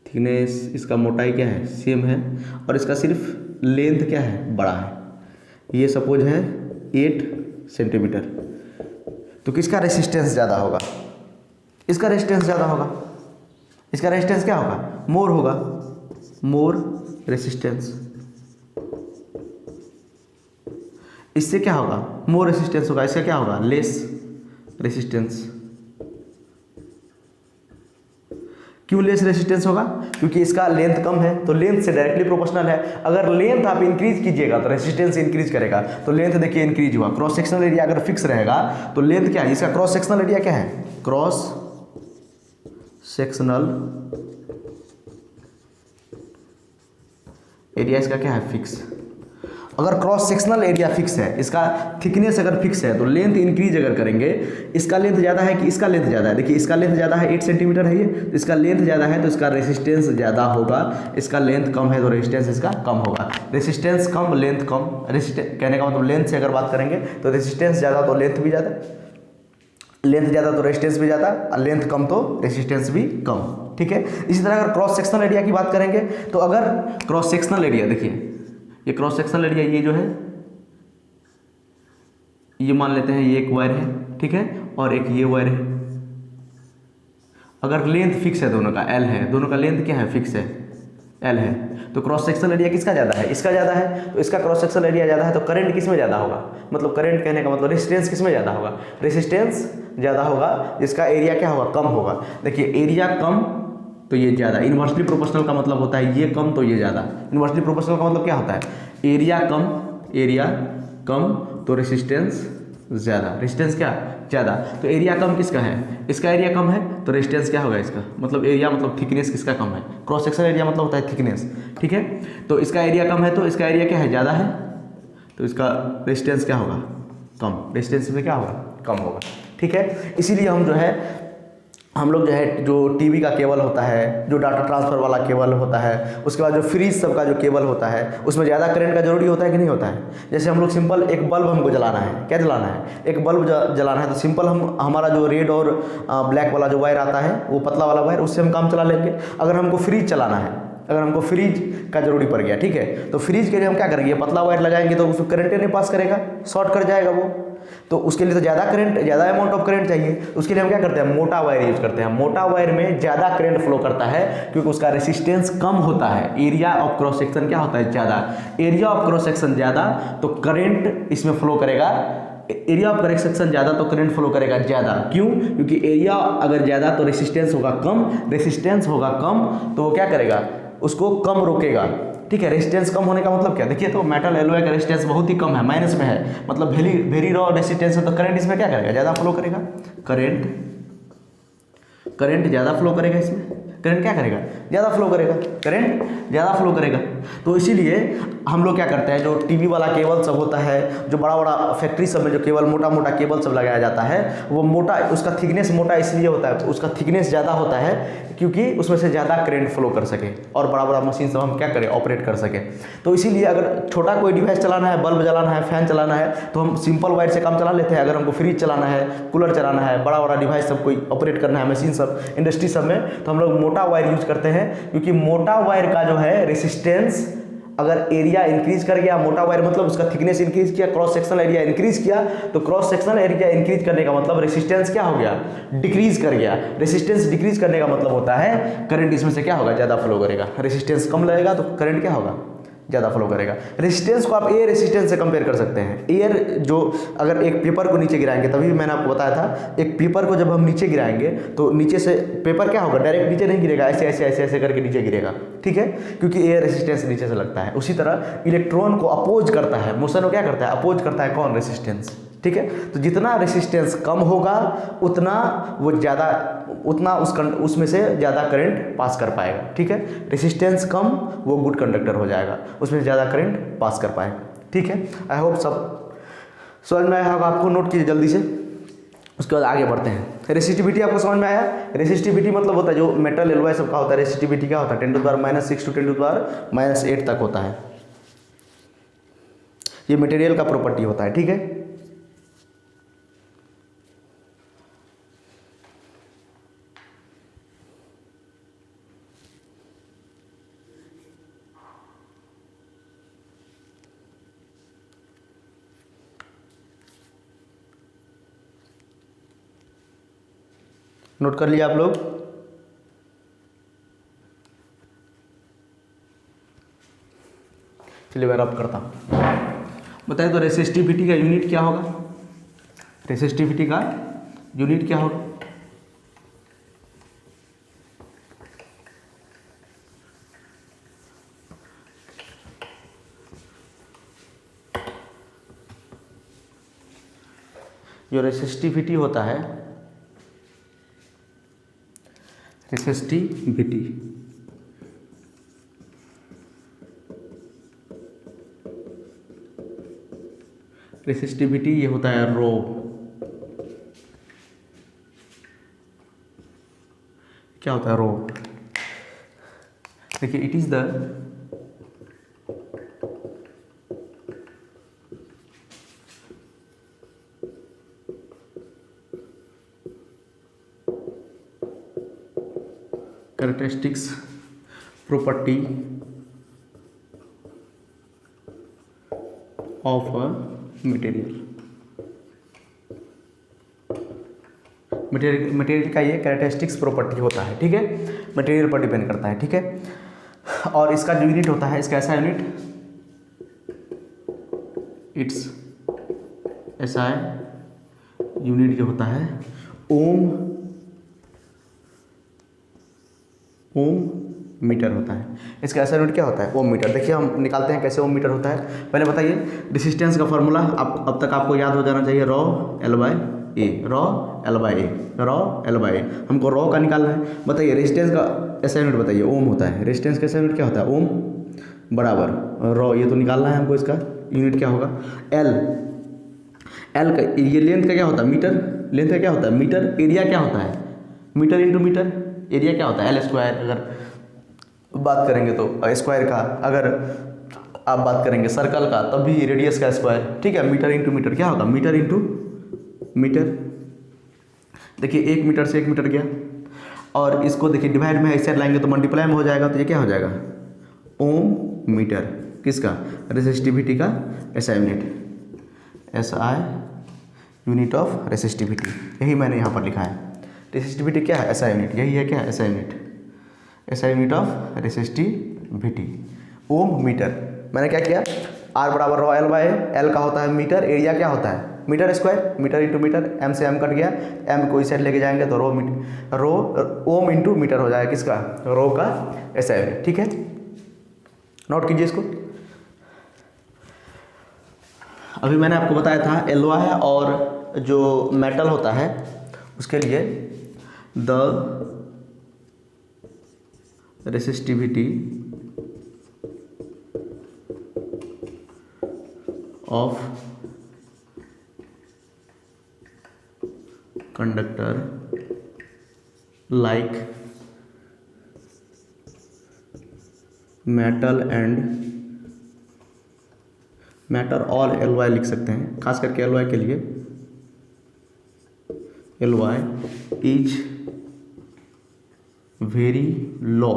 थिकनेस इसका मोटाई क्या है? सेम है। और इसका सिर्फ लेंथ क्या है? बड़ा है। ये सपोज है 8 सेंटीमीटर। तो किसका रेसिस्टेंस ज़्यादा होगा? इसका रेसिस्टेंस ज़्यादा होगा। इसका रेसिस्टेंस क्या होगा? मोर होगा, मोर रेसिस्टेंस। इससे क्या होगा? मोर रेसिस्टेंस होगा। इसका क्या होगा? Less resistance. क्यों लेस रेजिस्टेंस होगा? क्योंकि इसका लेंथ कम है, तो लेंथ से डायरेक्टली प्रोपोर्शनल है। अगर लेंथ आप इंक्रीज कीजिएगा तो रेजिस्टेंस इंक्रीज करेगा, तो लेंथ देखिए इंक्रीज हुआ। क्रॉस सेक्शनल एरिया अगर फिक्स रहेगा तो लेंथ क्या है, इसका क्रॉस सेक्शनल एरिया क्या है, क्रॉस सेक्शनल एरिया इसका क्या है, फिक्स। अगर क्रॉस सेक्शनल एरिया फिक्स है, इसका थिकनेस अगर फिक्स है, तो लेंथ इंक्रीज अगर करेंगे, इसका लेंथ ज़्यादा है कि इसका लेंथ ज़्यादा है, देखिए इसका लेंथ ज़्यादा है 8 सेंटीमीटर है ये, तो इसका लेंथ ज़्यादा है तो इसका रेसिस्टेंस ज़्यादा होगा। इसका लेंथ कम है तो रेजिस्टेंस इसका कम होगा। रेजिस्टेंस कम लेंथ कम, रेजिस्टेंस कहने का मतलब लेंथ से अगर बात करेंगे तो रेजिस्टेंस ज़्यादा तो लेंथ भी ज़्यादा, लेंथ ज़्यादा तो रेजिस्टेंस भी ज़्यादा, और लेंथ कम तो रेजिस्टेंस भी कम। ठीक है। इसी तरह अगर क्रॉस सेक्शनल एरिया की बात करेंगे तो अगर क्रॉस सेक्शनल एरिया देखिए, ये क्रॉस सेक्शनल एरिया ये जो है, ये मान लेते हैं ये एक वायर है, ठीक है, और एक ये वायर है। अगर लेंथ फिक्स है दोनों का, एल है, दोनों का लेंथ क्या है, फिक्स है, एल है, तो क्रॉस सेक्शनल एरिया किसका ज़्यादा है, इसका ज़्यादा है। तो इसका क्रॉस सेक्शनल एरिया ज़्यादा है तो करंट किस में ज़्यादा होगा, मतलब करंट कहने का मतलब रेजिस्टेंस किस में ज़्यादा होगा, रेजिस्टेंस ज़्यादा होगा, इसका एरिया क्या होगा, कम होगा। देखिए एरिया कम तो ये ज़्यादा, इन्वर्सली प्रोपोर्शनल का मतलब होता है ये कम तो ये ज़्यादा। इन्वर्सली प्रोपोर्शनल का मतलब क्या होता है, एरिया कम तो रेजिस्टेंस ज़्यादा, रेजिस्टेंस क्या ज़्यादा। तो एरिया कम किसका है, इसका एरिया कम है तो रेजिस्टेंस क्या होगा इसका, मतलब एरिया मतलब थिकनेस किसका कम है, क्रॉस सेक्शनल एरिया मतलब होता है थिकनेस। ठीक है, तो इसका एरिया कम है तो इसका एरिया क्या है, ज़्यादा है, तो इसका रेजिस्टेंस क्या होगा, कम, रेजिस्टेंस में क्या होगा, कम होगा। ठीक है, इसीलिए हम लोग जो है जो टीवी का केबल होता है, जो डाटा ट्रांसफ़र वाला केबल होता है, उसके बाद जो फ्रिज सब का जो केबल होता है, उसमें ज़्यादा करंट का जरूरी होता है कि नहीं होता है। जैसे हम लोग सिंपल एक बल्ब हमको जलाना है, क्या जलाना है, एक बल्ब जलाना है, तो सिंपल हमारा जो रेड और ब्लैक वाला जो वायर आता है, वो पतला वाला वायर, उससे हम काम चला लेंगे। अगर हमको फ्रिज चलाना है, अगर हमको फ्रिज का जरूरी पड़ गया, ठीक है, तो फ्रिज के लिए हम क्या करेंगे, पतला वायर लगाएंगे तो उसको करंट नहीं पास करेगा, शॉर्ट कर जाएगा वो, तो उसके लिए तो ज़्यादा करंट, ज़्यादा अमाउंट ऑफ करंट चाहिए। उसके लिए हम क्या करते हैं, मोटा वायर यूज करते हैं। मोटा वायर में ज़्यादा करंट फ्लो करता है क्योंकि उसका रेसिस्टेंस कम होता है, एरिया ऑफ क्रॉस सेक्शन क्या होता है, ज़्यादा। एरिया ऑफ क्रॉस सेक्शन ज़्यादा तो करंट इसमें फ्लो करेगा, एरिया ऑफ क्रॉस सेक्शन ज़्यादा तो करंट फ्लो करेगा ज़्यादा। क्यों, क्योंकि एरिया अगर ज़्यादा तो रेसिस्टेंस होगा कम, रेसिस्टेंस होगा कम तो वो क्या करेगा, उसको कम रोकेगा। ठीक है, रेजिस्टेंस कम होने का मतलब क्या, देखिए तो मेटल एलॉय का रेजिस्टेंस बहुत ही कम है, माइनस में है, मतलब वेरी रॉ रेजिस्टेंस है, तो करंट इसमें क्या करेगा, ज़्यादा फ्लो करेगा, करंट ज़्यादा फ्लो करेगा, इसमें करंट क्या करेगा, ज़्यादा फ्लो करेगा, करंट ज़्यादा फ्लो करेगा। तो इसीलिए हम लोग क्या करते हैं, जो टीवी वाला केबल सब होता है, जो बड़ा बड़ा फैक्ट्री सब में जो केबल मोटा मोटा केबल सब लगाया जाता है, वो मोटा, उसका थिकनेस मोटा इसलिए होता है, उसका थिकनेस ज़्यादा होता है क्योंकि उसमें से ज़्यादा करंट फ्लो कर सके और बड़ा बड़ा मशीन सब हम क्या करें, ऑपरेट कर सके। तो इसीलिए अगर छोटा कोई डिवाइस चलाना है, बल्ब जलाना है, फैन चलाना है, तो हम सिंपल वायर से काम चला लेते हैं। अगर हमको फ्रिज चलाना है, कूलर चलाना है, बड़ा बड़ा डिवाइस सब कोई ऑपरेट करना है, मशीन सब इंडस्ट्री सब में, तो हम लोग मोटा वायर यूज करते हैं क्योंकि मोटा वायर का जो है रेसिस्टेंस अगर एरिया इंक्रीज कर गया, मोटा वायर मतलब उसका थिकनेस इंक्रीज किया, क्रॉस सेक्शनल एरिया इंक्रीज किया, तो क्रॉस सेक्शनल एरिया इंक्रीज करने का मतलब रेसिस्टेंस क्या हो गया, डिक्रीज कर गया। रेसिस्टेंस डिक्रीज करने का मतलब होता है करंट इसमें से क्या होगा, ज़्यादा फ्लो करेगा। रेसिस्टेंस कम लगेगा तो करंट क्या होगा, ज़्यादा फ्लो करेगा। रेजिस्टेंस को आप एयर रेजिस्टेंस से कंपेयर कर सकते हैं। एयर जो अगर एक पेपर को नीचे गिराएंगे, तभी मैंने आपको बताया था, एक पेपर को जब हम नीचे गिराएंगे तो नीचे से पेपर क्या होगा, डायरेक्ट नीचे नहीं गिरेगा, ऐसे ऐसे ऐसे ऐसे करके नीचे गिरेगा। ठीक है, क्योंकि एयर रेजिस्टेंस नीचे से लगता है। उसी तरह इलेक्ट्रॉन को अपोज करता है, मोशन को क्या करता है, अपोज करता है कौन, रेजिस्टेंस। ठीक है, तो जितना रेजिस्टेंस कम होगा उतना वो ज़्यादा, उतना उसमें से ज़्यादा करंट पास कर पाएगा। ठीक है, रेजिस्टेंस कम वो गुड कंडक्टर हो जाएगा, उसमें ज़्यादा करंट पास कर पाएगा। ठीक है, आई होप सब समझ में आया होगा आपको, नोट कीजिए जल्दी से, उसके बाद आगे बढ़ते हैं। रेसिस्टिविटी आपको समझ में आया। रेसिस्टिविटी मतलब होता है जो मेटल एलॉय सबका होता है, रेसिस्टिविटी क्या होता है, 10⁻⁻6 to 10⁻⁸ तक होता है। ये मटेरियल का प्रॉपर्टी होता है। ठीक है, नोट कर लिया आप लोग। चलिए मैं रब करता हूँ। बताइए तो रेसिस्टिविटी का यूनिट क्या होगा, रेसिस्टिविटी का यूनिट क्या होगा, जो रेसिस्टिविटी होता है, रेसिस्टिविटी, रेसिस्टिविटी ये होता है रो। क्या होता है रो? देखिए, it is the characteristics property of a material. Material का ये कैरेक्टरिस्टिक्स प्रॉपर्टी होता है, ठीक है, मटेरियल पर डिपेंड करता है, ठीक है। और इसका जो यूनिट होता है, इसका ऐसा यूनिट, इट्स SI यूनिट जो होता है ओम मीटर होता है। इसका ऐसा यूनिट क्या होता है? ओम मीटर। देखिए हम निकालते हैं कैसे ओम मीटर होता है। पहले बताइए, रेजिस्टेंस का फॉर्मूला अब तक आपको याद हो जाना चाहिए, रॉ L बाय ए, रॉ L बाय ए, रॉ L बाय ए। हमको रॉ का निकालना है। बताइए रेजिस्टेंस का ऐसा यूनिट बताइए, ओम होता है। रेजिस्टेंस का ऐसा यूनिट क्या होता है? ओम बराबर रॉ, ये तो निकालना है हमको। इसका यूनिट क्या होगा? एल का ये लेंथ का क्या होता है? मीटर। लेंथ का क्या होता है? मीटर। एरिया क्या होता है? Metre into metre. एरिया क्या होता है? L square. अगर बात करेंगे तो स्क्वायर का, अगर आप बात करेंगे सर्कल का तब भी रेडियस का स्क्वायर, ठीक है। मीटर इंटू मीटर क्या होगा? Metre into metre. देखिए 1 मीटर से 1 मीटर गया, और इसको देखिए डिवाइड में ऐसे लाएंगे तो मल्टीप्लाई में हो जाएगा, तो ये क्या हो जाएगा? ओम मीटर। किसका? रेसिस्टिविटी का SI unit, SI unit of resistivity. यही मैंने यहाँ पर लिखा है। रेसिस्टिविटी क्या है? SI unit. यही है क्या? SI unit, SI unit of resistivity, ohm metre. मैंने क्या किया? R बराबर रॉ L बाय L का होता है मीटर, एरिया क्या होता है? Metre square. Metre into metre, M से M कट गया, M को इस साइड लेके जाएंगे तो रो ओम इंटू मीटर हो जाएगा। किसका? रो का SI यूनिट, ठीक है। नोट कीजिए इसको। अभी मैंने आपको बताया था एलॉय और जो मेटल होता है उसके लिए the resistivity of conductor like metal and matter alloy लिख सकते हैं, खास करके एलवाई के लिए। एलवाई इज वेरी लो,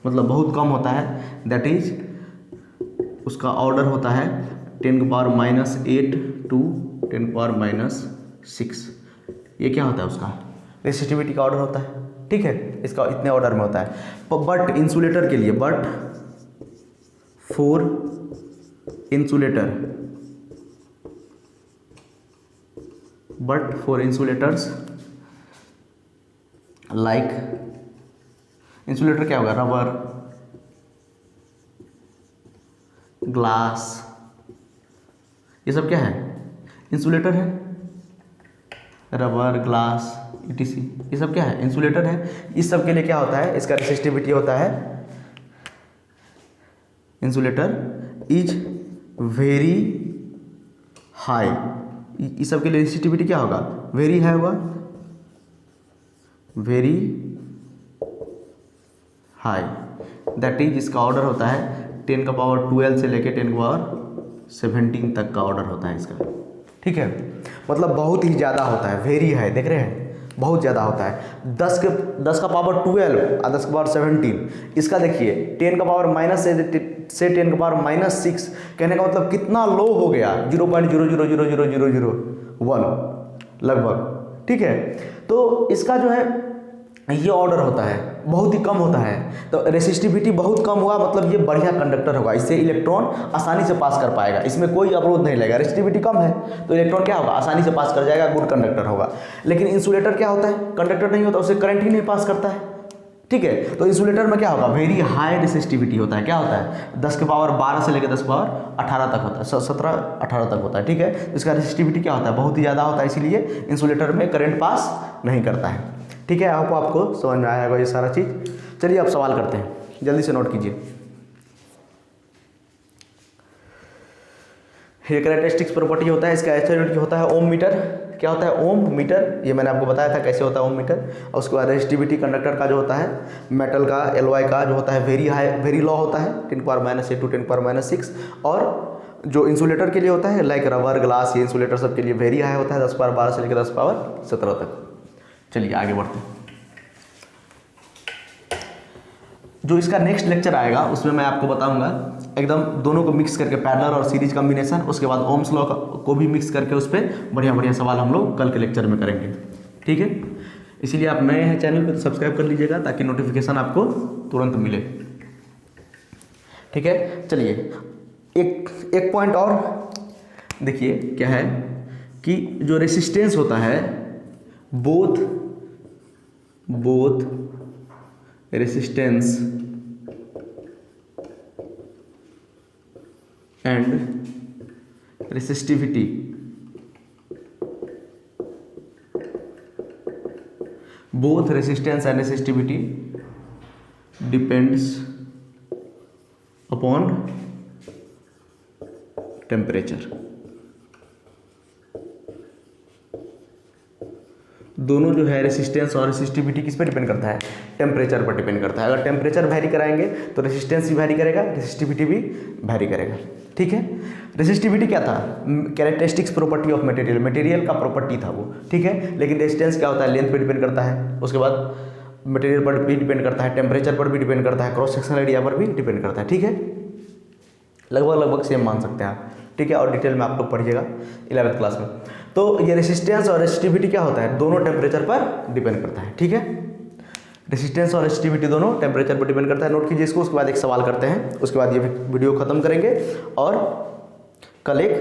मतलब बहुत कम होता है। दैट इज उसका ऑर्डर होता है 10⁻⁸ टू 10⁻�6। ये क्या होता है? उसका रेसिस्टिविटी का ऑर्डर होता है, ठीक है। इसका इतने ऑर्डर में होता है। बट इंसुलेटर के लिए, but for insulators like, insulator क्या होगा? रबर, ग्लास, ये सब क्या है? इंसुलेटर है। रबर, ग्लास, ETC, ये सब क्या है? इंसुलेटर है। इस सब के लिए क्या होता है? इसका रेसिस्टिविटी होता है, इंसुलेटर इज वेरी हाई। इस सब के लिए रेसिस्टिविटी क्या होगा? वेरी हाई होगा, वेरी हाई। दैट इज इसका ऑर्डर होता है 10⁻12 से लेके 10⁻17 तक का ऑर्डर होता है इसका, ठीक है। मतलब बहुत ही ज़्यादा होता है, वेरी हाई, देख रहे हैं, बहुत ज़्यादा होता है। 10 का पावर 12 और 10 का पावर 17। इसका देखिए 10 का पावर माइनस से 10 का पावर -6, कहने का मतलब कितना लो हो गया? 0.0000001 लगभग, ठीक है। तो इसका जो है ये ऑर्डर होता है, बहुत ही कम होता है। तो रेसिस्टिविटी बहुत कम हुआ मतलब ये बढ़िया कंडक्टर होगा, इससे इलेक्ट्रॉन आसानी से पास कर पाएगा, इसमें कोई अवरोध नहीं लगेगा। रेसिस्टिविटी कम है तो इलेक्ट्रॉन क्या होगा? आसानी से पास कर जाएगा, गुड कंडक्टर होगा। लेकिन इंसुलेटर क्या होता है? कंडक्टर नहीं होता, उससे करंट ही नहीं पास करता है, ठीक है। तो इंसुलेटर में क्या होगा, वेरी हाई रेसिस्टिविटी होता है। क्या होता है, 10 के पावर 12 से लेकर 10 के पावर 18 तक होता है, 17 18 तक होता है। ठीक है, इसका रेसिस्टिविटी क्या होता है, बहुत ही ज़्यादा होता है, इसीलिए इंसुलेटर में करंट पास नहीं करता है। ठीक है, आपको समझ में आएगा ये सारा चीज़। चलिए अब सवाल करते हैं, जल्दी से नोट कीजिए। ये कैरेक्टरिस्टिक्स प्रॉपर्टी होता है, इसका ऐसा यूनिट होता है ओम मीटर। क्या होता है, ओम मीटर। ये मैंने आपको बताया था कैसे होता है ओम मीटर। और उसके बाद रेजिस्टिविटी कंडक्टर का जो होता है, मेटल का एलॉय का जो होता है वेरी हाई, वेरी लो होता है, 10⁻⁸ to 10⁻⁶। और जो इंसुलेटर के लिए होता है लाइक रबर, ग्लास, ये इंसुलेटर सब के लिए वेरी हाई होता है, 10⁻12 से लेकर 10⁻17 तक। चलिए आगे बढ़ते हैं। जो इसका नेक्स्ट लेक्चर आएगा उसमें मैं आपको बताऊंगा एकदम दोनों को मिक्स करके, पैरेलल और सीरीज कॉम्बिनेशन, उसके बाद ओम्स लॉ को भी मिक्स करके उस पर बढ़िया बढ़िया सवाल हम लोग कल के लेक्चर में करेंगे। ठीक है, इसीलिए आप नए हैं चैनल पे तो सब्सक्राइब कर लीजिएगा ताकि नोटिफिकेशन आपको तुरंत मिले। ठीक है, चलिए एक पॉइंट और देखिए क्या है कि जो रेसिस्टेंस होता है, both resistance and resistivity both resistance and resistivity depends upon temperature। दोनों जो है रेसिस्टेंस और रेसिस्टिविटी किस पर डिपेंड करता है, टेम्परेचर पर डिपेंड करता है। अगर टेम्परेचर वैरी कराएंगे तो रेसिस्टेंस भी वैरी करेगा, रेसिस्टिविटी भी वैरी करेगा। ठीक है, रेसिस्टिविटी क्या था, characteristics property of material, material का प्रॉपर्टी था वो। ठीक है, लेकिन रेजिस्टेंस क्या होता है, लेंथ पे डिपेंड करता है, उसके बाद मटेरियल पर भी डिपेंड करता है, टेम्परेचर पर भी डिपेंड करता है, क्रॉस सेक्शनल एरिया पर भी डिपेंड करता है। ठीक है, लगभग सेम मान सकते हैं आप। ठीक है, और डिटेल में आप लोग पढ़िएगा 11th क्लास में। तो ये रेसिस्टेंस और रेसिस्टिविटी क्या होता है, दोनों टेम्परेचर पर डिपेंड करता है। ठीक है, रेसिस्टेंस और रेसिस्टिविटी दोनों टेम्परेचर पर डिपेंड करता है। नोट कीजिए इसको, उसके बाद एक सवाल करते हैं, उसके बाद ये वीडियो खत्म करेंगे और कल एक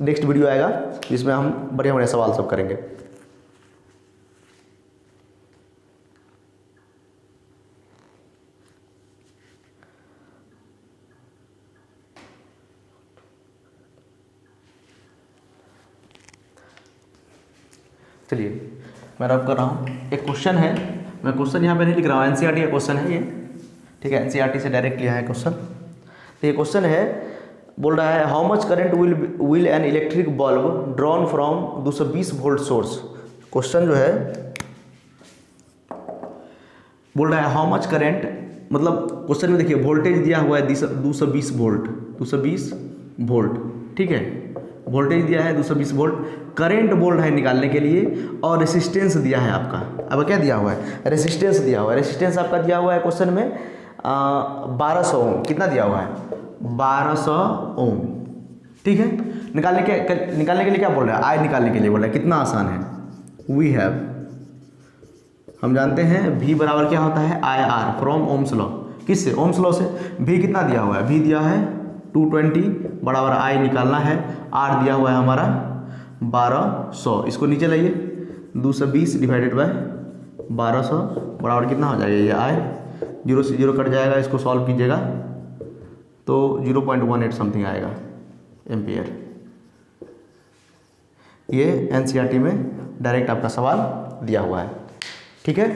नेक्स्ट वीडियो आएगा जिसमें हम बढ़िया बढ़िया सवाल सब करेंगे। चलिए मैं रब कर रहा हूँ, एक क्वेश्चन है, मैं क्वेश्चन यहाँ पे नहीं लिख रहा हूँ, एनसीईआरटी का क्वेश्चन है ये। ठीक है, एनसीईआरटी से डायरेक्ट लिया है क्वेश्चन। तो ये क्वेश्चन है, बोल रहा है how much current will an electric bulb drawn from 220 volt source. Question जो है बोल रहा है हाउ मच करंट, मतलब क्वेश्चन में देखिए वोल्टेज दिया हुआ है 220 वोल्ट, 220 वोल्ट। ठीक है, वोल्टेज दिया है 220 वोल्ट, करंट बोल रहा है निकालने के लिए, और रेसिस्टेंस दिया है आपका। अब क्या दिया हुआ है, रेसिस्टेंस दिया हुआ है। रेसिस्टेंस आपका दिया हुआ है क्वेश्चन में 1200 ओम। कितना दिया हुआ है, 1200 ओम। ठीक है, निकालने के लिए क्या बोल रहा है, आई निकालने के लिए बोल रहा है। कितना आसान है, वी हैव, हम जानते हैं V बराबर क्या होता है, I R from Ohm's law. किससे, ओम्स लॉ से। V कितना दिया हुआ है, V दिया है 220 बराबर आई निकालना है, R दिया हुआ है हमारा 1200। इसको नीचे लाइए, 220 डिवाइडेड बाय 1200 बराबर कितना हो जाएगा, ये आई 0 से 0 कट जाएगा, इसको सॉल्व कीजिएगा तो 0.18 समथिंग आएगा एम्पियर। ये एनसीईआरटी में डायरेक्ट आपका सवाल दिया हुआ है। ठीक है,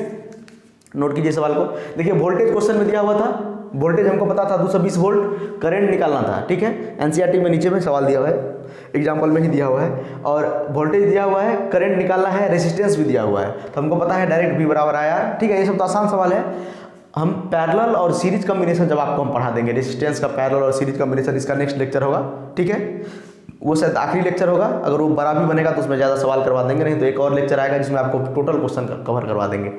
नोट कीजिए सवाल को। देखिए वोल्टेज क्वेश्चन में दिया हुआ था, वोल्टेज हमको पता था 220 वोल्ट, करंट निकालना था। ठीक है, एनसीईआरटी में नीचे में सवाल दिया हुआ है, एग्जाम्पल में ही दिया हुआ है, और वोल्टेज दिया हुआ है, करंट निकालना है, रेसिस्टेंस भी दिया हुआ है। तो हमको पता है डायरेक्ट V बराबर आया। ठीक है, ये सब तो आसान सवाल है। हम पैरेलल और सीरीज कॉम्बिनेशन जब आपको हम पढ़ा देंगे, रेसिस्टेंस का पैरेलल और सीरीज कॉम्बिनेशन, इसका नेक्स्ट लेक्चर होगा। ठीक है, वो शायद आखिरी लेक्चर होगा, अगर वो बड़ा भी बनेगा तो उसमें ज़्यादा सवाल करवा देंगे, नहीं तो एक और लेक्चर आएगा जिसमें आपको टोटल क्वेश्चन कवर करवा देंगे।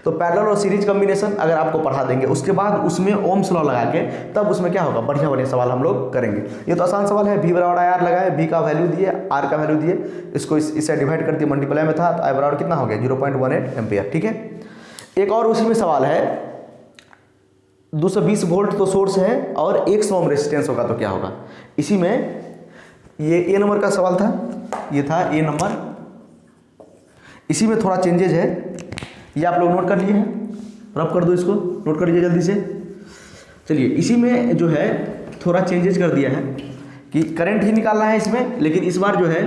तो पैरेलल और सीरीज कॉम्बिनेशन अगर आपको पढ़ा देंगे, उसके बाद उसमें ओम्स लॉ लगा के तब उसमें क्या होगा, बढ़िया बढ़िया सवाल हम लोग करेंगे। ये तो आसान सवाल है, V बराबर आई आर लगाए, V का वैल्यू दिए, R का वैल्यू दिए, इसको इससे डिवाइड कर दिए, मल्टीप्लाई में था तो I बराबर कितना हो गया 0.18 एम्पियर। ठीक है, एक और उसी में सवाल है, 220 वोल्ट तो सोर्स है और 100 ओम रेजिस्टेंस होगा तो क्या होगा। इसी में ये A नंबर का सवाल था, ये था A नंबर। इसी में थोड़ा चेंजेज है, ये आप लोग नोट कर लिए हैं, रब कर दो इसको, नोट कर लीजिए जल्दी से। चलिए इसी में जो है थोड़ा चेंजेस कर दिया है कि करंट ही निकालना है इसमें, लेकिन इस बार जो है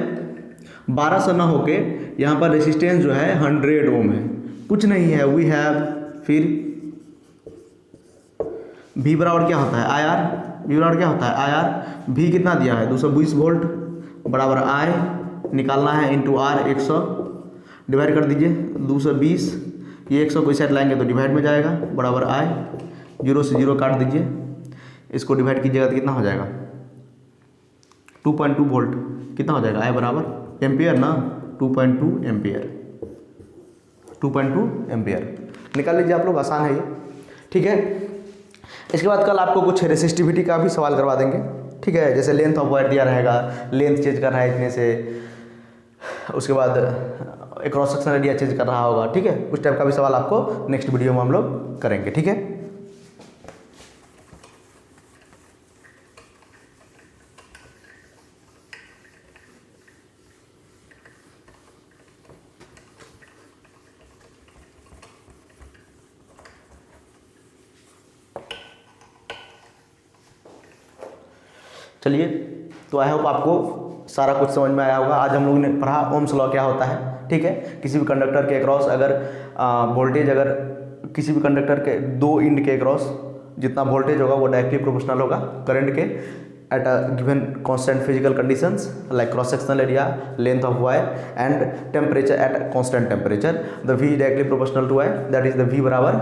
1200 ना होके यहाँ पर रेसिस्टेंस जो है 100 ओम है, कुछ नहीं है। वी हैव फिर V बराबर क्या होता है आई आर, V बराबर क्या होता है आई आर। V कितना दिया है 220 वोल्ट बराबर I निकालना है इंटू R 100, डिवाइड कर दीजिए 220, ये 100 कोई साइड लाएंगे तो डिवाइड में जाएगा बराबर I, 0 से 0 काट दीजिए, इसको डिवाइड कीजिएगा तो कितना हो जाएगा 2.2 वोल्ट, कितना हो जाएगा I बराबर एम्पियर ना 2.2 एम्पियर, 2.2 एम्पियर निकाल लीजिए आप लोग, आसान है ये, ठीक है। इसके बाद कल आपको कुछ रेसिस्टिविटी का भी सवाल करवा देंगे, ठीक है। जैसे लेंथ ऑफ वायर दिया रहेगा, लेंथ चेंज करना है इतने से, उसके बाद क्रॉस सेक्शन एरिया चेंज कर रहा होगा, ठीक है। उस टाइप का भी सवाल आपको नेक्स्ट वीडियो में हम लोग करेंगे, ठीक है। चलिए, तो आई होप आपको सारा कुछ समझ में आया होगा। आज हम लोगों ने पढ़ा ओम्स लॉ क्या होता है, ठीक है। किसी भी कंडक्टर के अक्रॉस अगर वोल्टेज, अगर किसी भी कंडक्टर के 2 इंड के अक्रॉस जितना वोल्टेज होगा वो डायरेक्टली प्रोपोर्शनल होगा करंट के at a given constant physical conditions like cross sectional area, length of wire and temperature at constant temperature, the V directly proportional to I, that is the V बराबर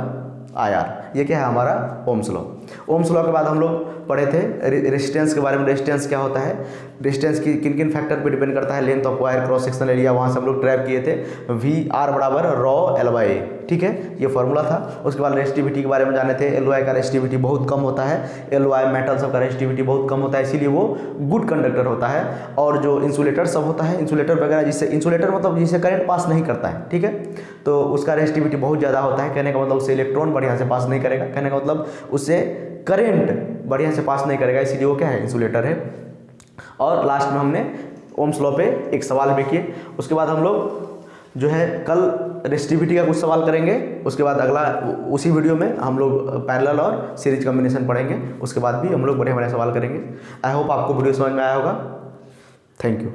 IR। ये क्या है हमारा Ohm's law. Ohm's law के बाद हम लोग पढ़े थे रेजिस्टेंस के बारे में। रेजिस्टेंस क्या होता है, रेजिस्टेंस की किन किन फैक्टर पे डिपेंड करता है, length of wire, cross sectional area, वहाँ से हम लोग ट्रैप किए थे। VR बराबर रॉ L/A, ठीक है, ये फॉर्मूला था। उसके बाद रेजिस्टिविटी के बारे में जाने थे। LOI का रेजिस्टिविटी बहुत कम होता है, LOI मेटल सब का रेजिस्टिविटी बहुत कम होता है, इसीलिए वो गुड कंडक्टर होता है। और जो इंसुलेटर सब होता है, इंसुलेटर वगैरह, जिससे इंसुलेटर मतलब जिससे करंट पास नहीं करता है, ठीक है, तो उसका रेजिस्टिविटी बहुत ज़्यादा होता है। कहने का मतलब उससे इलेक्ट्रॉन बढ़िया से पास नहीं करेगा, कहने का मतलब उससे करंट बढ़िया से पास नहीं करेगा, इसीलिए वो क्या है, इंसुलेटर है। और लास्ट में हमने ओम्स लॉ पे एक सवाल भी किए। उसके बाद हम लोग जो है कल रेजिस्टिविटी का कुछ सवाल करेंगे। उसके बाद अगला उसी वीडियो में हम लोग पैरेलल और सीरीज कॉम्बिनेशन पढ़ेंगे। उसके बाद भी हम लोग बड़े बड़े सवाल करेंगे। आई होप आपको वीडियो समझ में आया होगा। Thank you.